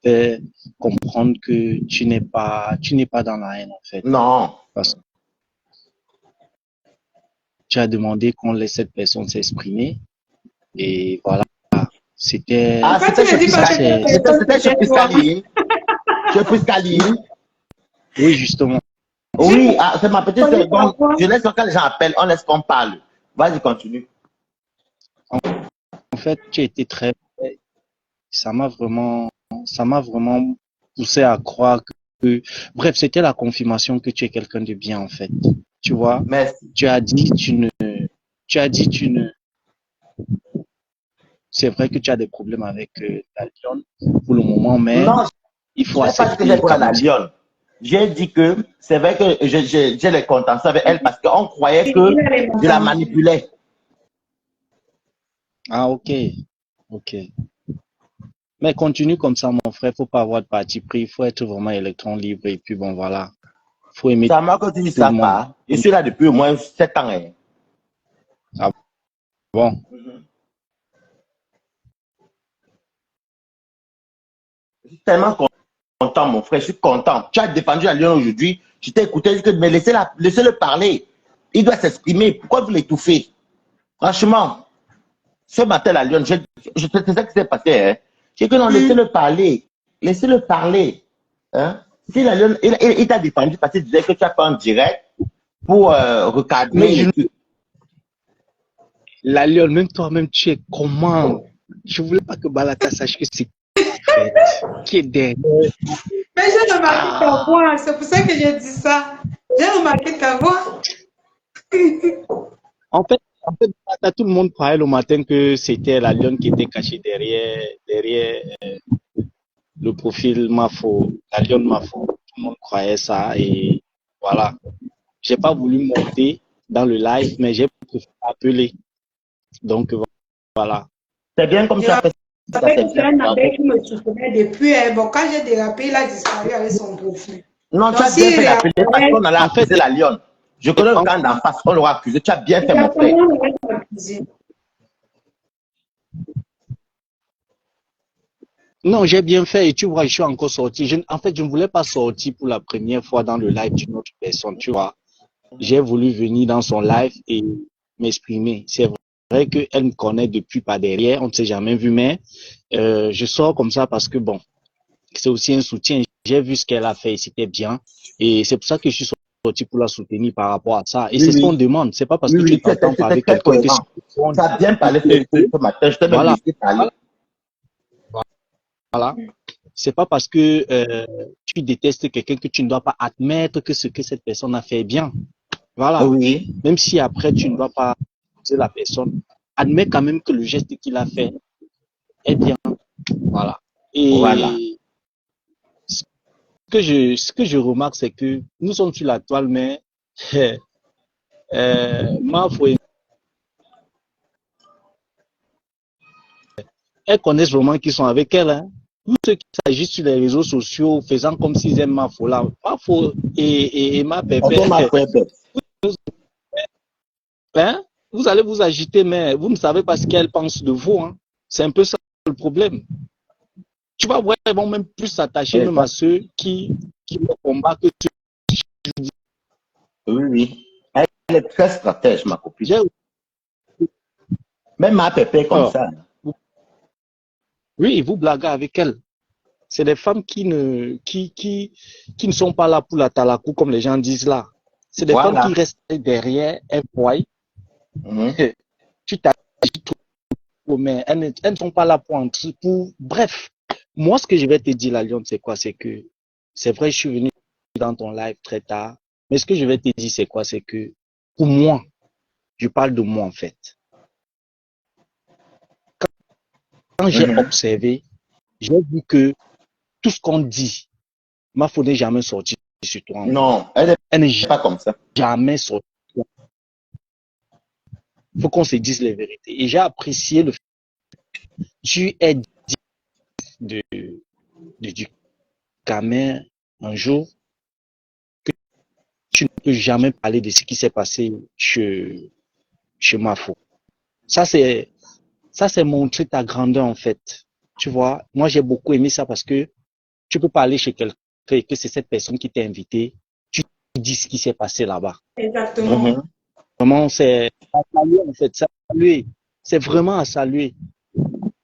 fait comprendre que tu n'es pas dans la haine, en fait. Non. Parce que tu as demandé qu'on laisse cette personne s'exprimer. Et voilà. C'était. Ah, c'était chez Piscaline. Chez Piscaline. Oui, justement. Oui, c'est ma petite sœur. Donc, je laisse quand les gens appellent, on laisse qu'on parle. Vas-y, continue. En fait, tu as été très. Ça m'a vraiment poussé à croire que. Bref, c'était la confirmation que tu es quelqu'un de bien, en fait. Tu vois? Merci. Tu as dit, tu ne. C'est vrai que tu as des problèmes avec la Lyon pour le moment, mais non, il faut accepter. Pas ce que j'ai pour la Lyon. J'ai dit que c'est vrai que j'ai les contentieux avec elle parce qu'on croyait que je la manipulais. Ah, ok. Ok. Mais continue comme ça, mon frère. Faut pas avoir de parti pris. Il faut être vraiment électron libre. Et puis, bon, voilà. Faut aimer. Ça m'a que tu dis ça pas. Je suis là depuis au moins 7 ans. Hein. Ah bon? Je suis tellement content, mon frère. Je suis content. Tu as défendu la Lyon aujourd'hui. Je t'ai écouté. Mais laissez-le parler. Il doit s'exprimer. Pourquoi vous l'étouffez? Franchement, ce matin, la Lyon, je sais ce qui s'est passé. Hein. J'ai que non, laissez-le parler. Laissez-le parler. Hein? Si la Lyon, il t'a défendu parce qu'il disait que tu as fait un direct pour recadrer. La Lyon, même toi-même, tu es comment? Je voulais pas que Balata sache que c'est qui est derrière. Mais j'ai remarqué ta voix, c'est pour ça que j'ai dit ça. J'ai remarqué ta voix. En fait, tout le monde croyait le matin que c'était la Lyon qui était cachée derrière le profil Mafo, la Lyon Mafo. Tout le monde croyait ça et voilà. J'ai pas voulu monter dans le live, mais j'ai préféré appeler. Donc voilà. C'est bien comme ça. C'est un appel qui me soutenait depuis. Bon, quand j'ai dérapé, il a disparu avec son profil. Non, tu as bien fait d'appeler parce qu'on allait accuser la Lyon. Je connais le camp d'en face, on l'aura accusé. Tu as bien fait, mon frère. Non, j'ai bien fait et tu vois, je suis encore sorti. En fait, je ne voulais pas sortir pour la première fois dans le live d'une autre personne, tu vois. J'ai voulu venir dans son live et m'exprimer. C'est vrai qu'elle me connaît depuis par derrière, on ne s'est jamais vu, mais je sors comme ça parce que bon, c'est aussi un soutien. J'ai vu ce qu'elle a fait et c'était bien. Et c'est pour ça que je suis sorti pour la soutenir par rapport à ça. Et c'est ce qu'on demande. C'est pas parce que tu t'entends pas avec quelqu'un que tu as bien parlé ce matin. Je t'ai même laissé parler. Voilà. C'est pas parce que tu détestes quelqu'un que tu ne dois pas admettre que ce que cette personne a fait est bien. Voilà. Oui. Même si après tu ne dois pas accuser la personne, admets quand même que le geste qu'il a fait est bien. Voilà. Et voilà. Ce que je remarque, c'est que nous sommes sur la toile, mais elles connaissent vraiment qui sont avec elle. Hein. Tous ceux qui s'agissent sur les réseaux sociaux, faisant comme s'ils aiment Mafo là. Mafo et ma pépé. Hein? Vous allez vous agiter, mais vous ne savez pas ce qu'elles pensent de vous. Hein? C'est un peu ça le problème. Tu vas voir, elles vont même plus s'attacher même à ceux qui vont combattre que ceux. Oui, oui. Elle est très stratège, ma copine. Même ma pépé comme ça. Oui, vous blaguez avec elle. C'est des femmes qui ne sont pas là pour la talakou, comme les gens disent là. C'est des Voilà. femmes qui restent derrière un foyer. Mhm. Tu t'agis trop, mais elles ne sont pas là pour entrer. Bref, moi, ce que je vais te dire, la Lyon, c'est quoi? C'est que, c'est vrai, je suis venu dans ton live très tard, mais ce que je vais te dire, c'est quoi? C'est que, pour moi, je parle de moi, en fait. Quand j'ai observé, j'ai vu que tout ce qu'on dit, ma faute n'est jamais sorti sur toi. En fait. Non, Elle n'est n'est pas comme ça. jamais sortie. Il faut qu'on se dise les vérités. Et j'ai apprécié le fait que tu es du Camer un jour que tu ne peux jamais parler de ce qui s'est passé chez Mafo. Ça, c'est montrer ta grandeur, en fait. Tu vois, moi, j'ai beaucoup aimé ça parce que tu peux parler chez quelqu'un et que c'est cette personne qui t'a invité. Tu dis ce qui s'est passé là-bas. Exactement. Mhm. Vraiment, c'est à saluer, en fait. C'est à saluer. C'est vraiment à saluer.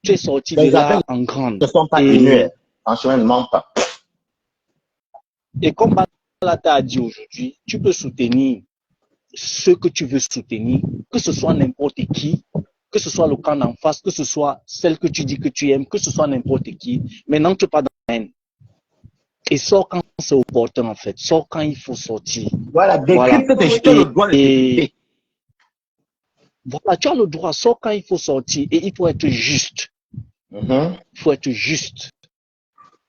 Tu es sorti de Les là appels en grande. ne sont pas tenus. Franchement, ils ne mentent pas. Et comme Balata a dit aujourd'hui, tu peux soutenir ce que tu veux soutenir, que ce soit n'importe qui, que ce soit le camp d'en face, que ce soit celle que tu dis que tu aimes, que ce soit n'importe qui. Mais n'entre pas dans la haine. Et sors quand c'est opportun, en fait. Sors quand il faut sortir. Voilà, décrypte tes tu as le droit de décrypter. Voilà, tu as le droit, sors quand il faut sortir. Et il faut être juste. Mhm. Il faut être juste.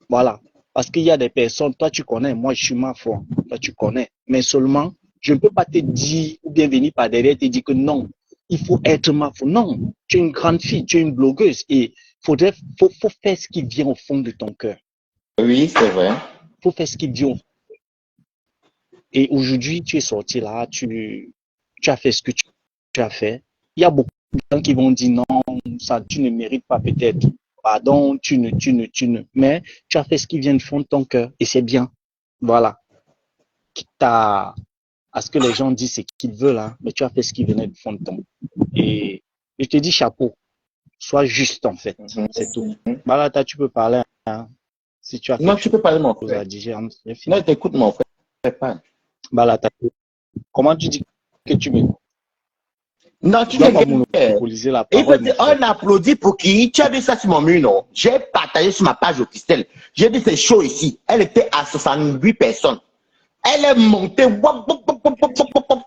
Voilà. Parce qu'il y a des personnes, toi tu connais, moi je suis ma foi, toi tu connais. Mais seulement, je ne peux pas te dire, ou bien venir par derrière te dire que non, il faut être ma foi. Non, tu es une grande fille, tu es une blogueuse et faut faire ce qui vient au fond de ton cœur. Oui, c'est vrai. Faut faire ce qui vient au fond. Et aujourd'hui, tu es sorti là, tu as fait ce que tu as fait. Il y a beaucoup de gens qui vont dire non, ça, tu ne mérites pas peut-être. Pardon, tu ne. Mais tu as fait ce qui vient du fond de ton cœur et c'est bien. Voilà. Quitte à ce que les gens disent ce qu'ils veulent, hein, mais tu as fait ce qui venait du fond de ton cœur. Et je te dis chapeau. Sois juste en fait. C'est tout. Voilà, tu peux parler. Hein, si tu as Non, quelque tu peux parler, mon chose frère. à dire. Non, t'écoutes, mon frère. Pas. Balata, comment tu dis que tu m'écoutes? Non, Tu tu ne ne dois pas gagnes pas. monopoliser la Il faut parole, mon dire, frère. on applaudit pour qui? Tu as vu ça sur mon mur, non? J'ai partagé sur ma page officielle. J'ai dit, c'est chaud ici. Elle était à 68 personnes. Elle est montée. Wop, wop, wop, wop, wop, wop, wop.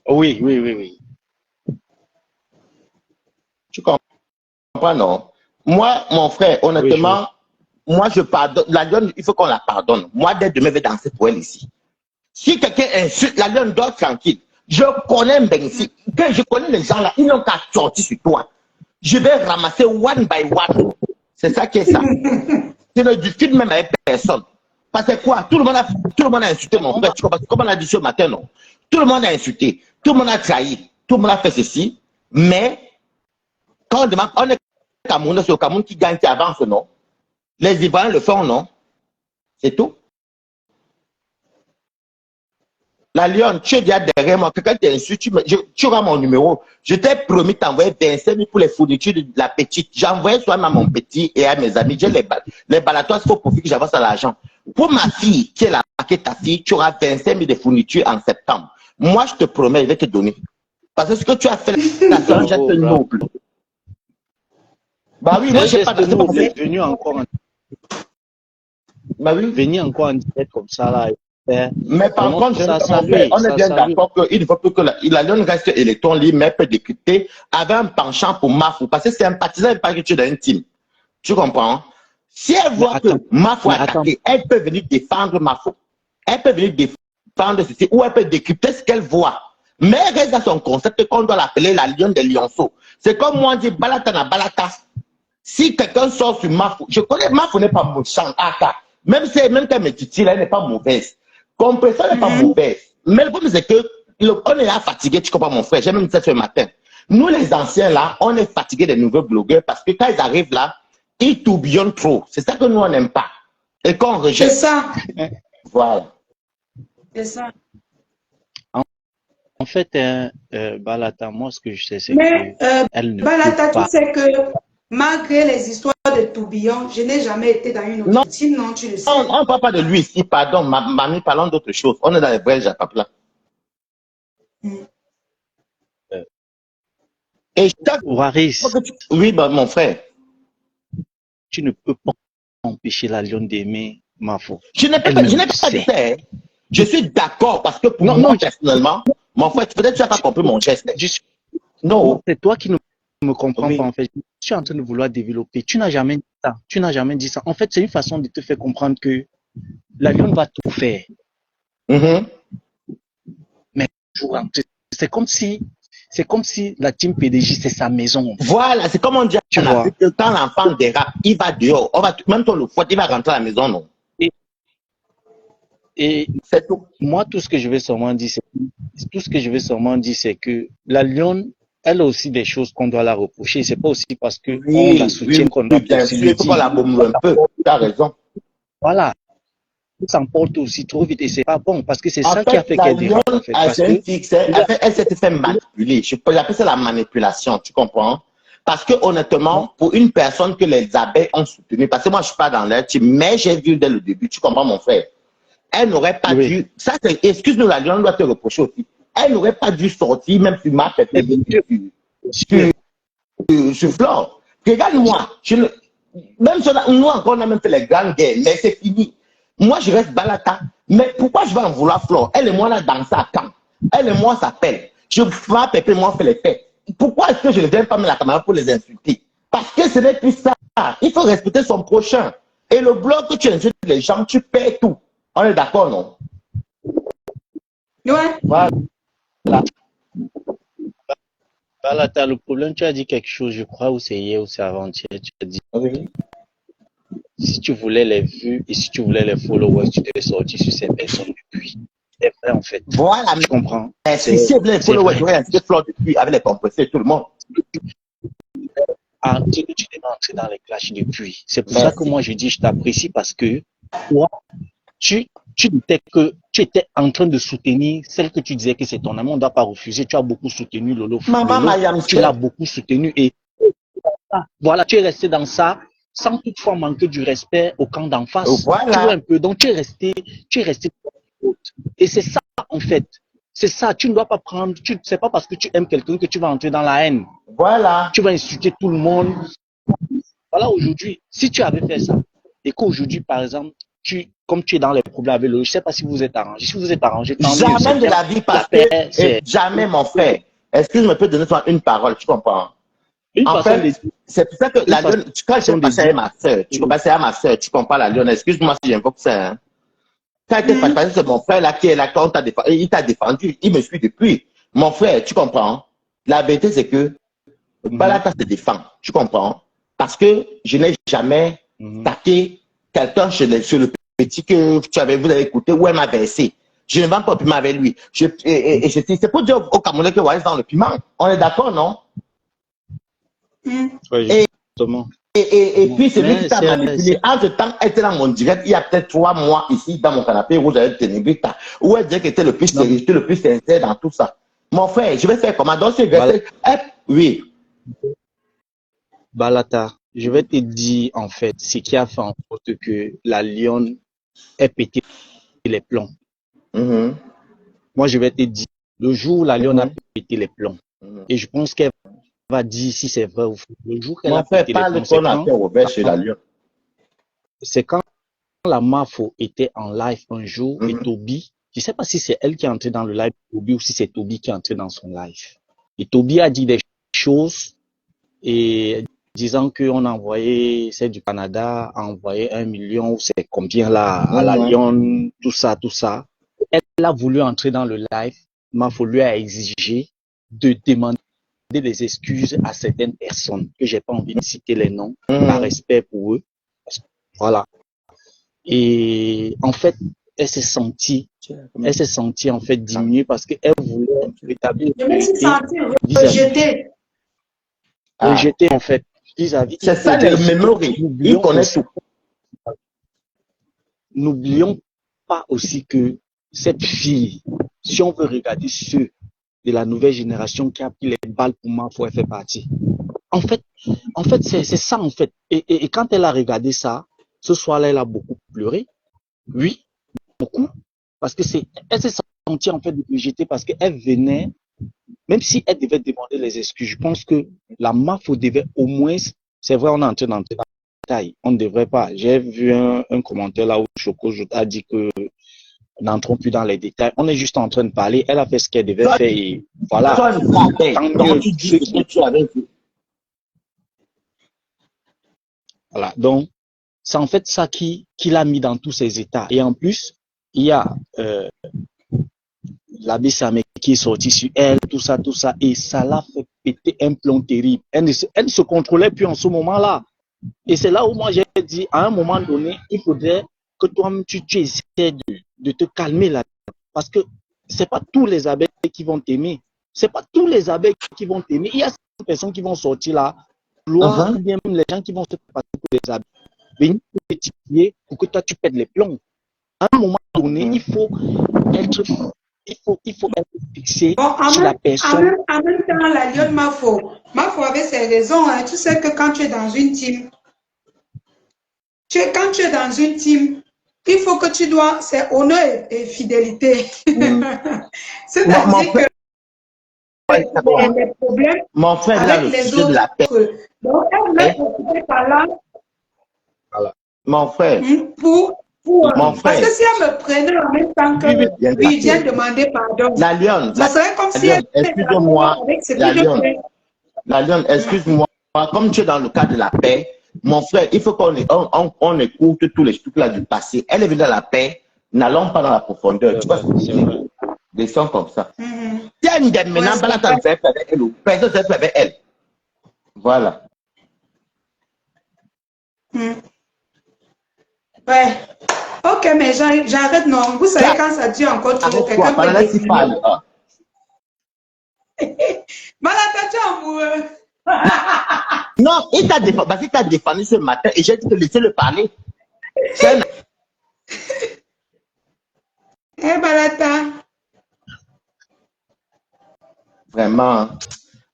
Oui, oui, oui, oui. Tu comprends, non? Moi, mon frère, honnêtement, moi, je pardonne. La lionne, il faut qu'on la pardonne. Moi, dès demain, je vais danser pour elle ici. Si quelqu'un insulte, la lionne dort tranquille. Je connais Mbensi. Quand je connais les gens là, ils n'ont qu'à sortir sur toi. Je vais ramasser one by one. C'est ça qui est ça. Tu ne discutes même avec personne. Parce que quoi? Tout le monde a insulté mon frère. Tu comprends? Comme on a dit ce matin, non? Tout le monde a insulté. Tout le monde a trahi. Tout le monde a fait ceci. Mais, quand on demande, on est Camerounais, c'est au Cameroun qui gagne, qui avance, non? Les Ivoiriens le font, non? C'est tout. La lionne, tu es déjà derrière moi. Quelqu'un t'insulte, tu auras mon numéro. Je t'ai promis d'envoyer 25 000 pour les fournitures de la petite. J'ai envoyé soit à mon petit et à mes amis. J'ai les balatoires, il faut profiter que j'avance à l'argent. Pour ma fille, qui est là, qui est ta fille, tu auras 25 000 de fournitures en septembre. Moi, je te promets, je vais te donner. Parce que ce que tu as fait, la soeur, j'ai fait noble. Bah oui, moi, j'ai pas de noble. Venu encore en... Bah oui. Venir encore en direct comme ça, là. Mais par contre, on est bien d'accord qu'il ne faut plus que la lionne reste électron libre, mais peut décrypter avec un penchant pour Mafou. Parce que c'est un partisan, pas que tu es dans une team. Tu comprends? Si elle voit que Mafou a attaqué, elle peut venir défendre Mafou. Elle peut venir défendre ceci, ou elle peut décrypter ce qu'elle voit. Mais elle reste dans son concept qu'on doit l'appeler la lionne des lionceaux. C'est comme moi, on dit Balata na Balata. Si quelqu'un sort sur Mafou, je connais Mafou n'est pas méchant, même qu'elle me titille, elle n'est pas mauvaise. Compréhension n'est pas mauvaise. Mais le problème, c'est que on est là fatigué, tu comprends, mon frère. J'ai même dit ça ce matin. Nous, les anciens, là, on est fatigués des nouveaux blogueurs parce que quand ils arrivent là, ils tourbillonnent trop. C'est ça que nous, on n'aime pas. Et qu'on rejette. C'est ça. Voilà. C'est ça. En fait, Balata, moi, ce que je sais, c'est que... elle ne Balata, peut pas. Tu sais que Malgré les histoires de tourbillon, je n'ai jamais été dans une Non, autre team, non, tu le sais. on ne parle pas de lui ici, pardon, mamie, parlons d'autre chose. On est dans les vrais Japapla. Et chaque Waris, fois que oui, bah, mon frère, tu ne peux pas empêcher la lionne d'aimer Mafo. je n'ai pas dit ça. Hein. Je suis d'accord parce que pour moi, personnellement, mon frère, peut-être que tu n'as pas compris mon geste. Non, c'est toi qui ne me comprends Oui. pas en fait. Je suis en train de vouloir développer. Tu n'as jamais dit ça. Tu n'as jamais dit ça. En fait, c'est une façon de te faire comprendre que la lionne va tout faire. Mhm. Mais c'est comme si la team PDJ c'est sa maison. Voilà, c'est comme on dit Tu vois. quand l'enfant dérape, il va dehors. Même toi le fouet, il va rentrer à la maison, non? Et C'est tout. moi, tout ce que je vais sûrement dire, c'est que la lionne, elle a aussi des choses qu'on doit la reprocher. C'est pas aussi parce que on la soutient qu'on doit bien aussi sûr, lui il faut qu'on dire. la bombe un peu. Tu as raison. Voilà. Elle s'emporte aussi trop vite et c'est pas bon parce que c'est En ça qui a fait la qu'elle dérape. En fait, parce que elle s'était fait manipuler. J'appelle ça la manipulation, tu comprends? Parce que honnêtement, pour une personne que les abeilles ont soutenue, parce que moi je suis pas dans l'air, mais j'ai vu dès le début, tu comprends mon frère? Elle n'aurait pas dû, ça c'est, excuse-nous, la lionne doit te reprocher aussi. Elle n'aurait pas dû sortir, même sur ma tête, sur Flore. Regarde-moi, même si nous encore on a même fait les grandes guerres, mais c'est fini. Moi je reste Balata, mais pourquoi je vais en vouloir Flore? Elle et moi là danser à camp. Elle et moi s'appelle. Je frappe et puis moi on fait les fêtes. Pourquoi est-ce que je ne viens pas mettre la caméra pour les insulter? Parce que ce n'est plus ça. Il faut respecter son prochain. Et le bloc que tu insultes les gens, tu perds tout. On est d'accord, non? Ouais. Voilà. Balata, le problème, tu as dit quelque chose, je crois, ou c'est hier ou c'est avant-hier, tu as dit, Oui. si tu voulais les vues et si tu voulais les followers, tu devais sortir sur ces personnes depuis. C'est vrai, en fait. Voilà, Tu comprends? si les followers, tu aurais inscrit Flore depuis avec les compressés, tout le monde. Tu devais entrer dans les clashs depuis. C'est pour ça que moi, je dis, je t'apprécie parce que toi, tu étais en train de soutenir celle que tu disais que c'est ton ami, on ne doit pas refuser. Tu as beaucoup soutenu Lolo. Tu l'as beaucoup soutenu et voilà, tu es resté dans ça sans toutefois manquer du respect au camp d'en face. Voilà. Tu vois un peu. Donc, tu es resté. Et c'est ça, en fait. C'est ça. Tu ne dois pas prendre. C'est pas parce que tu aimes quelqu'un que tu vas entrer dans la haine. Voilà. Tu vas insulter tout le monde. Voilà, aujourd'hui, si tu avais fait ça, et qu'aujourd'hui, par exemple, comme tu es dans les problèmes avec le, je ne sais pas si vous êtes arrangé. Si vous êtes arrangé, tant mieux. Jamais de la vie, parce que jamais, mon frère. Est-ce que je me peux donner toi une parole, tu comprends? En fait, c'est pour ça que la lionne, quand je passais à ma soeur, tu comprends la lionne, excuse-moi si j'invoque ça, hein. Quand tu es passé, c'est mon frère là qui est là, quand il t'a défendu, il me suit depuis. Mon frère, tu comprends? La vérité, c'est que Balata se défend, tu comprends? Parce que je n'ai jamais taqué quelqu'un sur le petit que vous avez écouté où elle m'a versé. Je ne vends pas au piment avec lui. C'est pour dire au Camerounais que Waris dans le piment. On est d'accord, non? Oui, et puis c'est lui qui t'a manipulé. Entre temps, elle était dans mon direct, il y a peut-être 3 mois ici dans mon canapé rouge avec Ténébrita, où elle disait qu'elle était le plus sérieux, le plus sincère dans tout ça. Mon frère, je vais faire comment? Donc, oui. Balata, je vais te dire en fait ce qui a fait en sorte que la lionne ait pété les plombs. Moi, je vais te dire, le jour où la lionne a pété les plombs, et je pense qu'elle va dire si c'est vrai ou faux. Le jour qu'elle a pété les plombs, c'est quand la Mafo était en live un jour et Toby, je ne sais pas si c'est elle qui est entrée dans le live de Toby ou si c'est Toby qui est entré dans son live. Et Toby a dit des choses et disant qu'on a envoyé, c'est du Canada, a envoyé 1 million ou c'est combien là à la lionne, tout ça. Elle a voulu entrer dans le live, Mafo lui a exigé de demander des excuses à certaines personnes que j'ai pas envie de citer les noms par respect pour eux. Voilà. Et en fait, elle s'est sentie en fait diminuée parce qu'elle voulait rétablir rejetée en fait vis-à-vis. C'est ça le memory. Il connaît tout. N'oublions pas aussi que cette fille, si on veut regarder ceux de la nouvelle génération qui a pris les balles pour moi, elle fait partie. En fait, c'est ça, en fait. Et quand elle a regardé ça, ce soir-là, elle a beaucoup pleuré. Oui, beaucoup. Parce que elle s'est sentie, en fait, rejetée parce qu'elle venait, même si elle devait demander les excuses, je pense que la MAFO devait au moins, c'est vrai, on est en train d'entrer dans la détail. On ne devrait pas. J'ai vu un commentaire là où Choco a dit que n'entrons plus dans les détails. On est juste en train de parler. Elle a fait ce qu'elle devait Toi, faire et voilà. toi, Tant donc mieux. tu dis ce que tu avais vu. Voilà. Donc, c'est en fait ça qui l'a mis dans tous ces états. Et en plus, il y a l'abbé Samé qui est sorti sur elle, tout ça, et ça l'a fait péter un plomb terrible. Elle ne se contrôlait plus en ce moment-là. Et c'est là où moi j'ai dit, à un moment donné, il faudrait que toi-même tu essaies de te calmer là. Parce que c'est pas tous les abeilles qui vont t'aimer. C'est pas tous les abeilles qui vont t'aimer. Il y a certaines personnes qui vont sortir là, ou bien même les gens qui vont se passer pour des abeilles, venir te titiller pour que toi tu pètes les plombs. À un moment donné, il faut être fixé sur la personne. En même temps, la lionne Mafo avait ses raisons. Hein. Tu sais que quand tu es dans une team, il faut que tu dois, c'est honneur et fidélité. C'est-à-dire que les problèmes mon frère là, avec le les sujet de la paix. autres. Donc, elle est occupée par là. Voilà. Mon frère. Mon frère. Parce que si elle me prenait en même temps que lui vient demander pardon, la lionne, ça serait comme si elle excuse-moi, la lionne, excuse-moi, comme tu es dans le cadre de la paix, mon frère, il faut qu'on écoute tous les trucs là du passé. Elle est venue dans la paix, n'allons pas dans la profondeur. Tu vois ce que je veux dire? Descends comme ça. Si elle me maintenant, personne ne fait avec elle ou personne ne fait avec elle. Voilà. Ouais. Ok, mais j'arrête, non. Vous savez, quand ça dure encore trop, quelqu'un peut décider. Malata, tu es amoureux. Non, il t'a défendu, parce qu'il t'a défendu ce matin et j'ai dit de laisser le parler. Eh, Malata. Vraiment.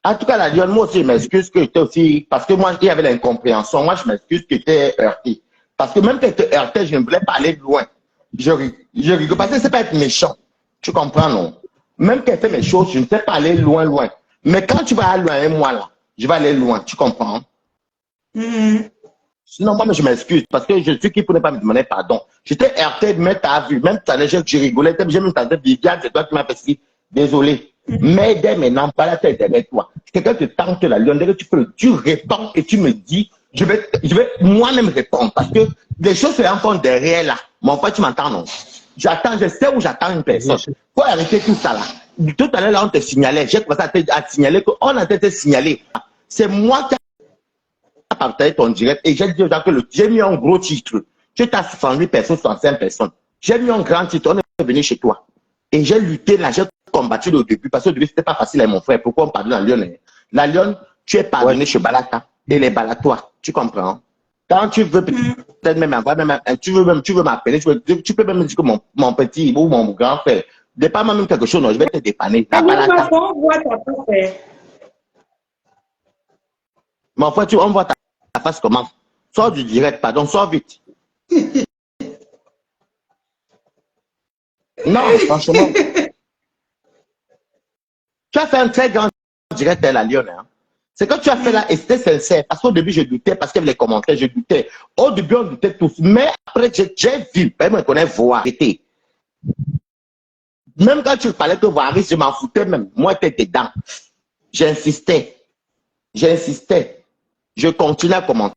En tout cas, la lionne, moi aussi, je m'excuse que j'étais aussi, parce que moi, il y avait l'incompréhension. Moi, je m'excuse que j'étais heurté. Parce que même quand j'étais heurté, je ne voulais pas aller loin. Je rigole, parce que c'est pas être méchant. Tu comprends, non? Même quand elle fait mes choses, je ne sais pas aller loin. Mais quand tu vas aller loin avec moi, là, je vais aller loin. Tu comprends? Sinon, moi, je m'excuse parce que je suis qui pour ne pas me demander pardon. J'étais heurté, mais tu as vu, même tout à l'heure, je rigolais, j'ai même tenté de dire, c'est toi qui m'as fait ci. Désolé. Mais dès maintenant, pas la tête derrière toi. Quelqu'un te tente la lionne, dès que tu réponds et tu me dis, je vais moi-même répondre parce que les choses se font derrière là. Mon frère, tu m'entends, non? Je sais où j'attends une personne. Faut arrêter tout ça là. Tout à l'heure, là, on te signalait. J'ai commencé à signaler qu'on a été signalé. C'est moi qui ai partagé ton direct et j'ai dit aux gens que j'ai mis un gros titre. Tu t'as 108 personnes, 105 personnes. J'ai mis un grand titre, on est venu chez toi. Et j'ai lutté là, j'ai combattu au début, parce que au début, c'était pas facile avec mon frère. Pourquoi on pardonne la lionne? La lionne, tu es pardonné chez Balata et les Balatois. Tu comprends? Quand tu veux peut-être même avoir, tu veux m'appeler, tu peux même dire que mon petit ou mon grand frère, dépanne même quelque chose, non, je vais te dépanner. Mon frère, on voit ta face comment? Sors du direct, pardon, sors vite. Non, franchement. Tu as fait un très grand direct à la lionne. Hein. Ce que tu as fait là, et c'était sincère. Parce qu'au début, je doutais, parce qu'il y avait les commentaires, je doutais. Au début, on doutait tous. Mais après, j'ai vu, elle me connaît, voir, arrêter. Même quand tu parlais de voir, je m'en foutais même. Moi, j'étais dedans. J'insistais. Je continuais à commenter.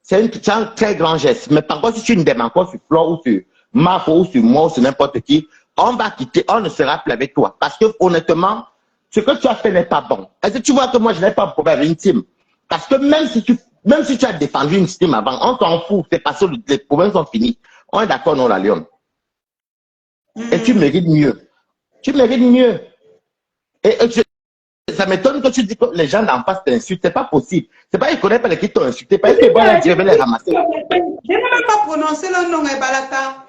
C'est un très grand geste. Mais par contre, si tu ne demandes pas sur Flore ou sur Marco ou sur moi ou sur n'importe qui, on va quitter, on ne sera plus avec toi. Parce que honnêtement, ce que tu as fait n'est pas bon. Est-ce que tu vois que moi, je n'ai pas de problème avec une team? Parce que même si tu as défendu une team avant, on s'en fout. C'est parce que les problèmes sont finis. On est d'accord, non, la lionne. Et tu mérites mieux. Tu mérites mieux. Et ça m'étonne que tu dis que les gens d'en face t'insultent. C'est pas possible. C'est pas qu'ils ne connaissent pas les qui t'ont insulté. Pas qu'ils vont dire, je vais les ramasser. Je n'ai même pas prononcé le nom, Balata.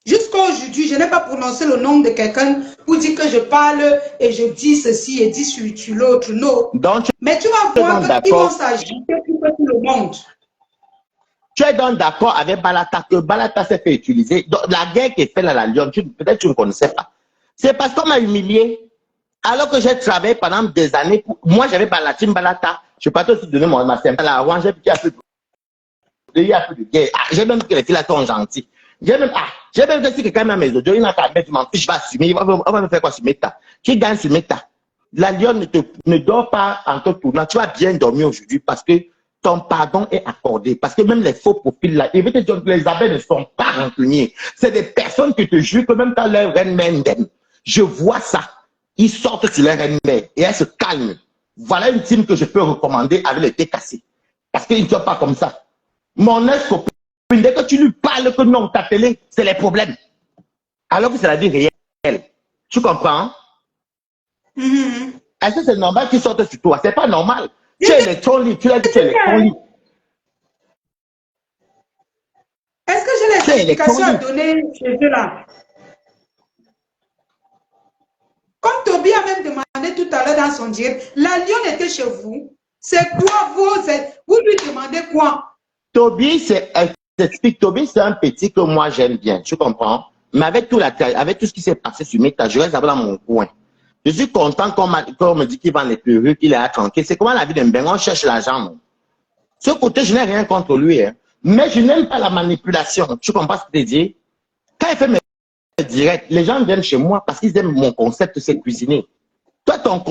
Jusqu'à aujourd'hui, je n'ai pas prononcé le nom de quelqu'un pour dire que je parle et je dis ceci et dis sur l'autre. Non. Donc, Mais tu vas tu es voir donc qu'ils vont d'accord. s'agiter pour tout le monde. Tu es donc d'accord avec Balata que Balata s'est fait utiliser. Donc, la guerre qui est faite à la Lyon, peut-être tu ne connaissais pas. C'est parce qu'on m'a humilié. Alors que j'ai travaillé pendant des années. Moi, j'avais pas la team Balata. Je ne peux pas te donner ma symbole. La Rouen, j'ai il y a plus de guerre. Ah, j'ai même que les filles là sont gentilles. J'ai même que si quelqu'un m'a mes audios, il n'a qu'à mettre, je m'en fiche, je vais assumer. On va me faire quoi sur Meta? Qui gagne sur Meta? La Lyon ne dort pas en te tournant. Tu vas bien dormir aujourd'hui parce que ton pardon est accordé. Parce que même les faux profils là, je vais te dire que les abeilles ne sont pas rancuniers. C'est des personnes qui te jurent que même quand leur reine m'aime, je vois ça. Ils sortent sur leur reine mère et elles se calment. Voilà une team que je peux recommander avec les thés cassés. Parce qu'ils ne sont pas comme ça. Mon ex-copine, dès que tu lui parles que non, ta télé, c'est les problèmes. Alors que c'est la vie réelle. Tu comprends? Est-ce que c'est normal qu'ils sortent sur toi? C'est pas normal. Tu es électron-libre. Tu l'as dit, tu es électron-libre. Est-ce que j'ai les explications à donner chez eux là? Comme Toby a même demandé tout à l'heure dans son direct, la Lyon était chez vous. C'est quoi vous lui demandez quoi? Toby, Toby, c'est un petit que moi j'aime bien. Tu comprends? Mais avec tout ce qui s'est passé sur Meta, je reste dans mon coin. Je suis content qu'on me dit qu'il vend les perruques, qu'il est tranquille. C'est comment la vie d'un ben, on cherche l'argent. Ce côté, je n'ai rien contre lui. Hein. Mais je n'aime pas la manipulation. Tu comprends ce que je dis? Quand il fait mes directs, les gens viennent chez moi parce qu'ils aiment mon concept, c'est cuisiner. Toi, ton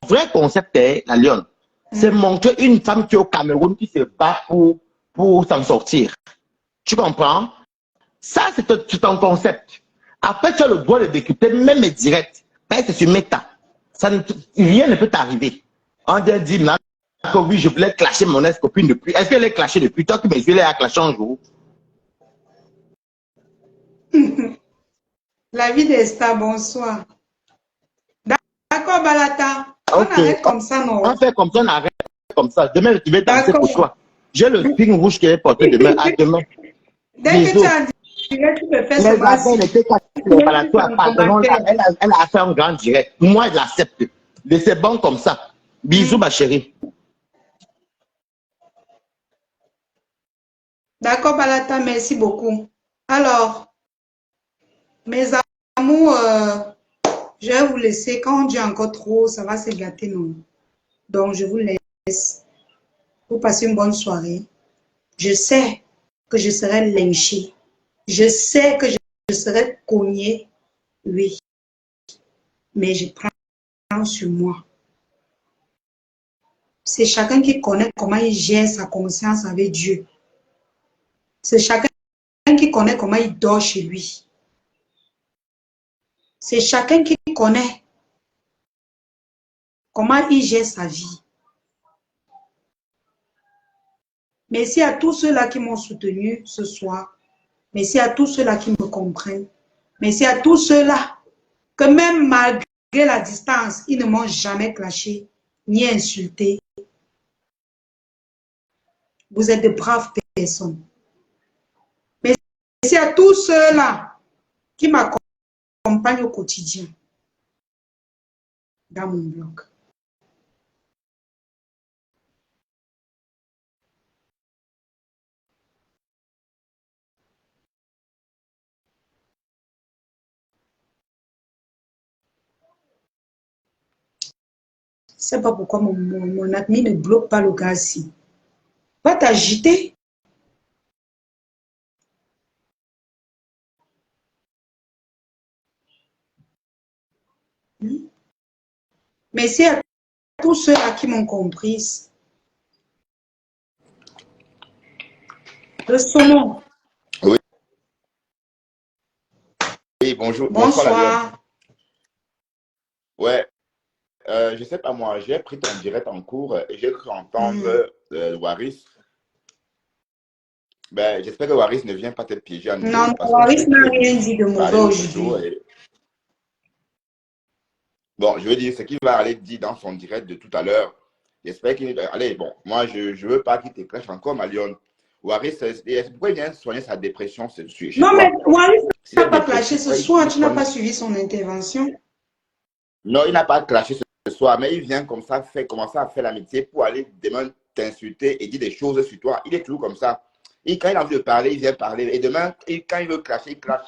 vrai concept est, la Lyon, c'est montrer une femme qui est au Cameroun qui se bat pour s'en sortir. Tu comprends? Ça, c'est ton concept. Après, tu as le droit de décrypter même mes directs. C'est sur Meta. Rien ne peut t'arriver. On dit, non, oui, je voulais clasher mon ex-copine depuis. Est-ce qu'elle est clashée depuis? Toi qui me suis là, clashé un jour. La vie des stars, bonsoir. D'accord, Balata. On Okay. arrête comme ça, non? On fait comme ça, on arrête comme ça. Demain, tu vais danser pour toi. J'ai le ping rouge qui est porté demain. À demain. Dès que tu as direct, tu peux faire ce elle a fait un grand direct. Moi, je l'accepte. Mais c'est bon comme ça. Bisous, ma chérie. D'accord, Balata, merci beaucoup. Alors, mes amours, je vais vous laisser. Quand on dit encore trop, ça va se gâter, non? Donc, je vous laisse. Vous passez une bonne soirée. Je sais que je serai lynchée. Je sais que je serai cognée. Oui. Mais je prends sur moi. C'est chacun qui connaît comment il gère sa conscience avec Dieu. C'est chacun qui connaît comment il dort chez lui. C'est chacun qui connaît comment il gère sa vie. Merci à tous ceux-là qui m'ont soutenu ce soir. Merci à tous ceux-là qui me comprennent. Merci à tous ceux-là que même malgré la distance, ils ne m'ont jamais clashé ni insulté. Vous êtes de braves personnes. Merci à tous ceux-là qui m'accompagnent au quotidien dans mon blog. Je ne sais pas pourquoi mon admin ne bloque pas le gars ici. Va t'agiter. Merci à tous ceux-là qui m'ont comprise. Le saumon. Oui. Oui, bonjour. Bonsoir. Ouais. Je sais pas moi, j'ai pris ton direct en cours et j'ai cru entendre Waris. Ben, j'espère que Waris ne vient pas te piéger à nouveau. Non, Waris n'a rien dit de mauvais aujourd'hui. Bon, je veux dire, ce qu'il va aller dire dans son direct de tout à l'heure, j'espère qu'il... Allez, bon, moi, je veux pas qu'il te clash encore, Malion. Waris, pourquoi il vient soigner sa dépression? Non, mais Waris Il n'a est pas clashé dépressif. ce Quand soir, il tu n'as prend- pas suivi son intervention. Non, il n'a pas clashé ce soir, mais il vient comme ça, commencer à faire l'amitié pour aller demain t'insulter et dire des choses sur toi. Il est toujours comme ça. Et quand il a envie de parler, il vient parler. Et demain, quand il veut clasher, il clash.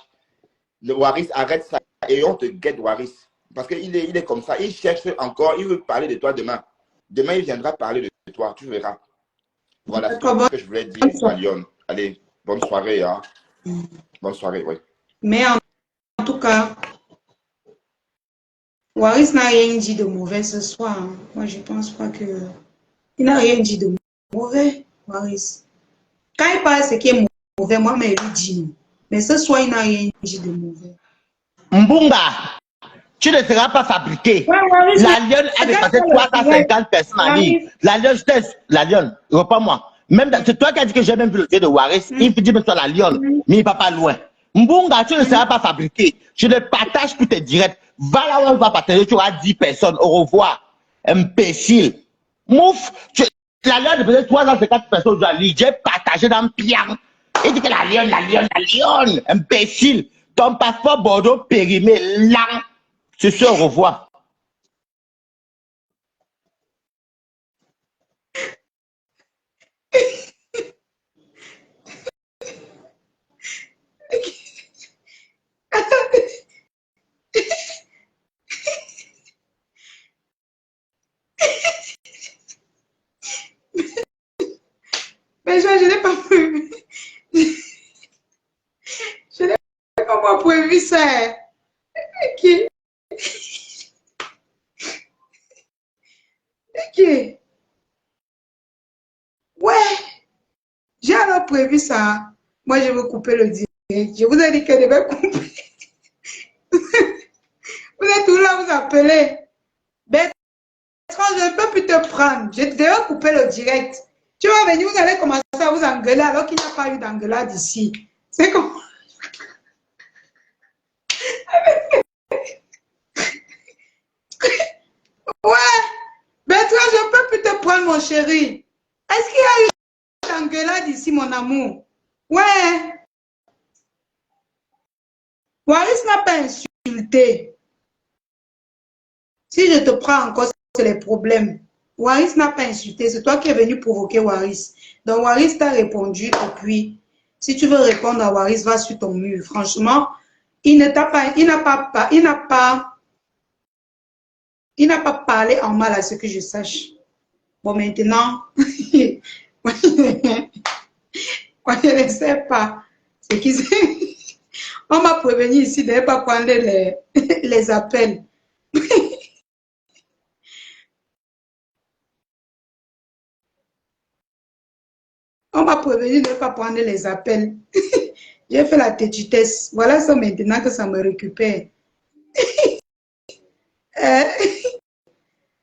Le Waris, arrête ça. Et on te guette, Waris. Parce qu'il est comme ça. Il cherche encore, il veut parler de toi demain. Demain, il viendra parler de toi. Tu verras. Voilà, c'est tout D'accord, ce que je voulais dire, ma lionne. Allez, bonne soirée. Hein. Bonne soirée, oui. mais en tout cas, Waris n'a rien dit de mauvais ce soir. Hein. Moi, je pense pas que... Il n'a rien dit de mauvais, Waris. Quand il parle ce qui est mauvais, moi, mais il dit non. Mais ce soir, il n'a rien dit de mauvais. Mbunga, tu ne seras pas fabriqué. Ouais, Waris, La lionne a dépassé 350 personnes en ligne. La lionne, je teste. La lionne, reprends-moi. Même c'est toi qui as dit que j'ai même vu le vieux de Waris. Il me dit même toi la lionne, mais il va pas loin. Mbunga, tu ne seras pas fabriqué. Je ne partage plus tes directs. Va là où on va partager, tu auras 10 personnes. Au revoir. Imbécile. Mouf, la lionne a dépassé 350 personnes en ligne. J'ai partagé dans Piang. Il dit que la lionne, la lionne, la lionne. Imbécile. Ton passeport Bordeaux périmé, là. C'est sûr, au revoir. Mais je n'ai pas prévu. Je n'ai pas prévu ça. Ok. Ok. Ouais. J'ai alors prévu ça. Moi, je veux couper le direct. Je vous ai dit que je devais couper. Vous êtes où là, vous appelez? Bertrand, je ne peux plus te prendre. Je devais couper le direct. Tu vas venir, vous allez commencer à vous engueuler alors qu'il n'y a pas eu d'engueulade ici. C'est comme... Ouais. Bertrand, je ne peux plus te prendre, mon chéri. Est-ce qu'il y a eu d'engueulade ici, mon amour? Ouais. Waris n'a pas insulté. Si je te prends encore, c'est les problèmes. Waris n'a pas insulté. C'est toi qui es venu provoquer Waris. Donc, Waris t'a répondu. Et puis, si tu veux répondre à Waris, va sur ton mur. Franchement, il n'a pas parlé en mal à ce que je sache. Bon, maintenant, moi, je ne sais pas. C'est qui c'est. On m'a prévenu ici de ne pas prendre les appels. On m'a prévenu de ne pas prendre les appels. J'ai fait la têtutesse. Voilà ça maintenant que ça me récupère.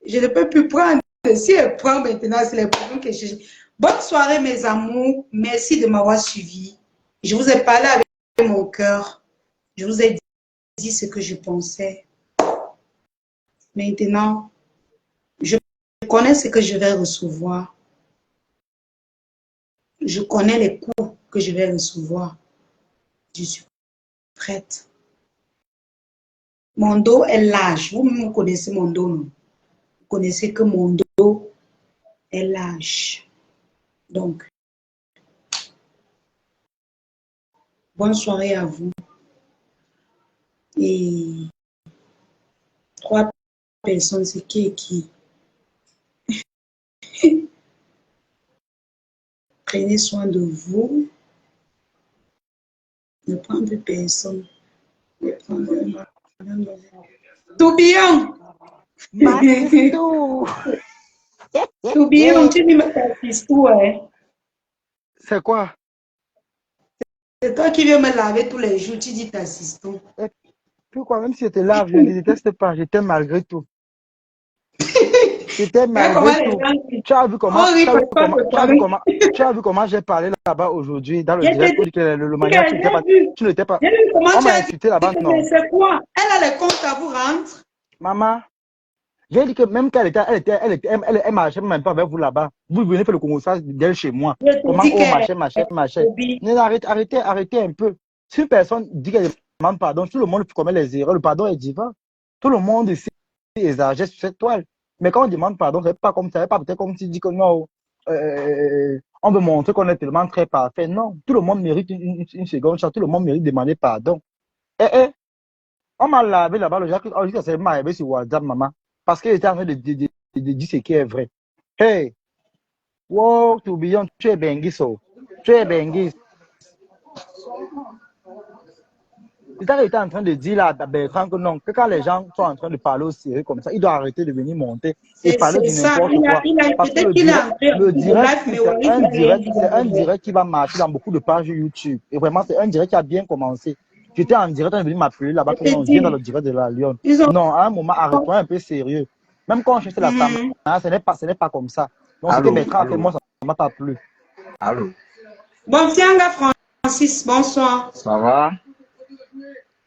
Je ne peux plus prendre. Si elle prend maintenant, c'est les problèmes que j'ai. Bonne soirée, mes amours. Merci de m'avoir suivi. Je vous ai parlé avec mon cœur. Je vous ai dit ce que je pensais. Maintenant, je connais ce que je vais recevoir. Je connais les coups que je vais recevoir. Je suis prête. Mon dos est large. Vous connaissez mon dos, non? Vous connaissez que mon dos est large. Donc, bonne soirée à vous. Et 3 personnes, c'est qui et qui? Prenez soin de vous. Ne prends plus personne. Ne prends Tourbillon! Matistou. Tourbillon, tu dis me t'assises tout, hein? C'est quoi? C'est toi qui viens me laver tous les jours, tu dis t'assises tout. Pourquoi? Même si je te lave, je ne te déteste pas, je t'aime malgré tout. Je t'aime malgré tout. Tu as vu comment, tu as vu comment j'ai parlé là-bas aujourd'hui dans le direct pour dire que le manière, tu n'étais pas. On m'a insulté là-bas, non? C'est quoi? Elle a les comptes à vous rendre? Maman, j'ai dit que même qu'elle elle marchait même pas avec vous là-bas. Vous venez faire le conversation d'elle chez moi. Comment on marchait. Arrêtez un peu. Si une personne dit qu'elle demande pardon. Tout le monde commet les erreurs. Le pardon est divin. Tout le monde ici exagère sur cette toile. Mais quand on demande pardon, c'est pas comme ça. C'est pas peut-être comme si tu dis que non, on veut montrer qu'on est tellement très parfait. Non, tout le monde mérite une seconde chance. Tout le monde mérite de demander pardon. On m'a lavé là-bas, le Jacques, on dit que c'est arrivé sur WhatsApp, maman. Parce qu'il était en train de dire ce qui est vrai. Hey, wow, tourbillon, tu es Bengis, oh. Tu es Bengis. C'est ça qu'il était en train de dire là à Bertrand que non, que quand les gens sont en train de parler au sérieux comme ça, ils doivent arrêter de venir monter et parler de n'importe quoi. Parce que le direct, c'est un direct qui va marcher dans beaucoup de pages YouTube. Et vraiment, c'est un direct qui a bien commencé. J'étais en direct, on est venu m'appeler là-bas, que non, je viens dans le direct de la Lyon. Non, à un moment, arrête-toi un peu sérieux. Même quand je fais la femme, ce n'est pas comme ça. Donc, ce que Bertrand a fait, moi, ça ne m'a pas plu. Allô. Bon, tiens, Francis, bonsoir. Ça va?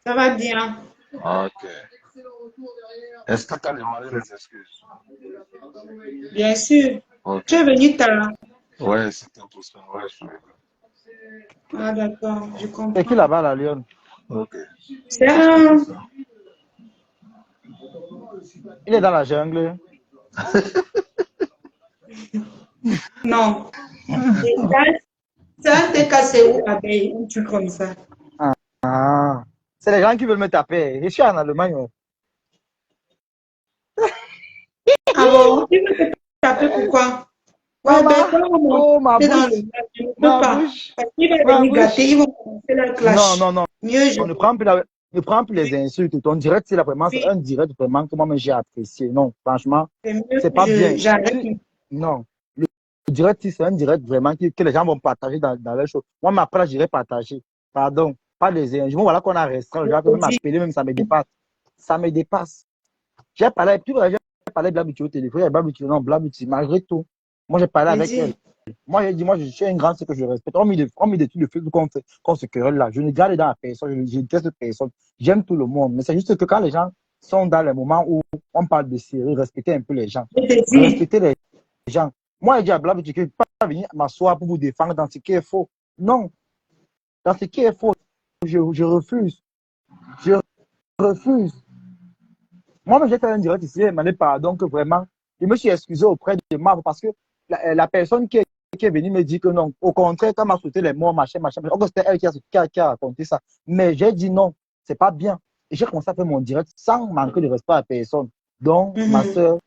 Ça va bien. Ok. Est-ce que tu as demandé les excuses? Bien sûr. Ok. Tu es venu tard. Ouais, c'était pour ça. Ouais, je suis venu. Ah, d'accord, je comprends. C'est qui là-bas, la Lyon? Ok. C'est un... Il est dans la jungle. Non. C'est un TKC ou abeille, un truc comme ça. Ah, c'est les gens qui veulent me taper. Je suis en Allemagne. Ah bon? Tu veux te taper pourquoi? Ouais, Oh, ma bouche. Dans le... Je ne peux pas. Parce qu'il va venir gâter, ils vont commencer leur clash. Non. Mieux, je... On ne prend plus les insultes. Ton direct, c'est vraiment un direct vraiment que moi j'ai apprécié. Non, franchement, c'est pas bien. Non. Le direct, c'est un direct vraiment que les gens vont partager dans leurs choses. Moi, mais après, là, j'irai partager. Pardon. Pas des injures. Voilà qu'on a restreint. Le gars peut m'appeler, même ça me dépasse. Ça me dépasse. J'ai parlé de Blabouti au téléphone. Blabouti, non, Blabouti, malgré tout. Moi, j'ai parlé avec elle. Moi, j'ai dit, moi, je suis un grand, c'est que je respecte. On met des trucs de fait qu'on se querelle là. Je ne garde dans la personne, je déteste personne. J'aime tout le monde. Mais c'est juste que quand les gens sont dans les moments où on parle de sérieux, respectez un peu les gens. Respectez les gens. Moi, j'ai dit à Blabouti que je ne peux pas venir m'asseoir pour vous défendre dans ce qui est faux. Non. Dans ce qui est faux, je refuse. Je refuse. Moi, j'ai fait un direct ici, elle m'a dit pardon, que vraiment, je me suis excusé auprès de Marv parce que la personne qui est venue me dit que non, au contraire, quand m'a sauté les mots, machin, c'était elle qui a raconté ça. Mais j'ai dit non, c'est pas bien. Et j'ai commencé à faire mon direct sans manquer de respect à personne. Donc, ma soeur,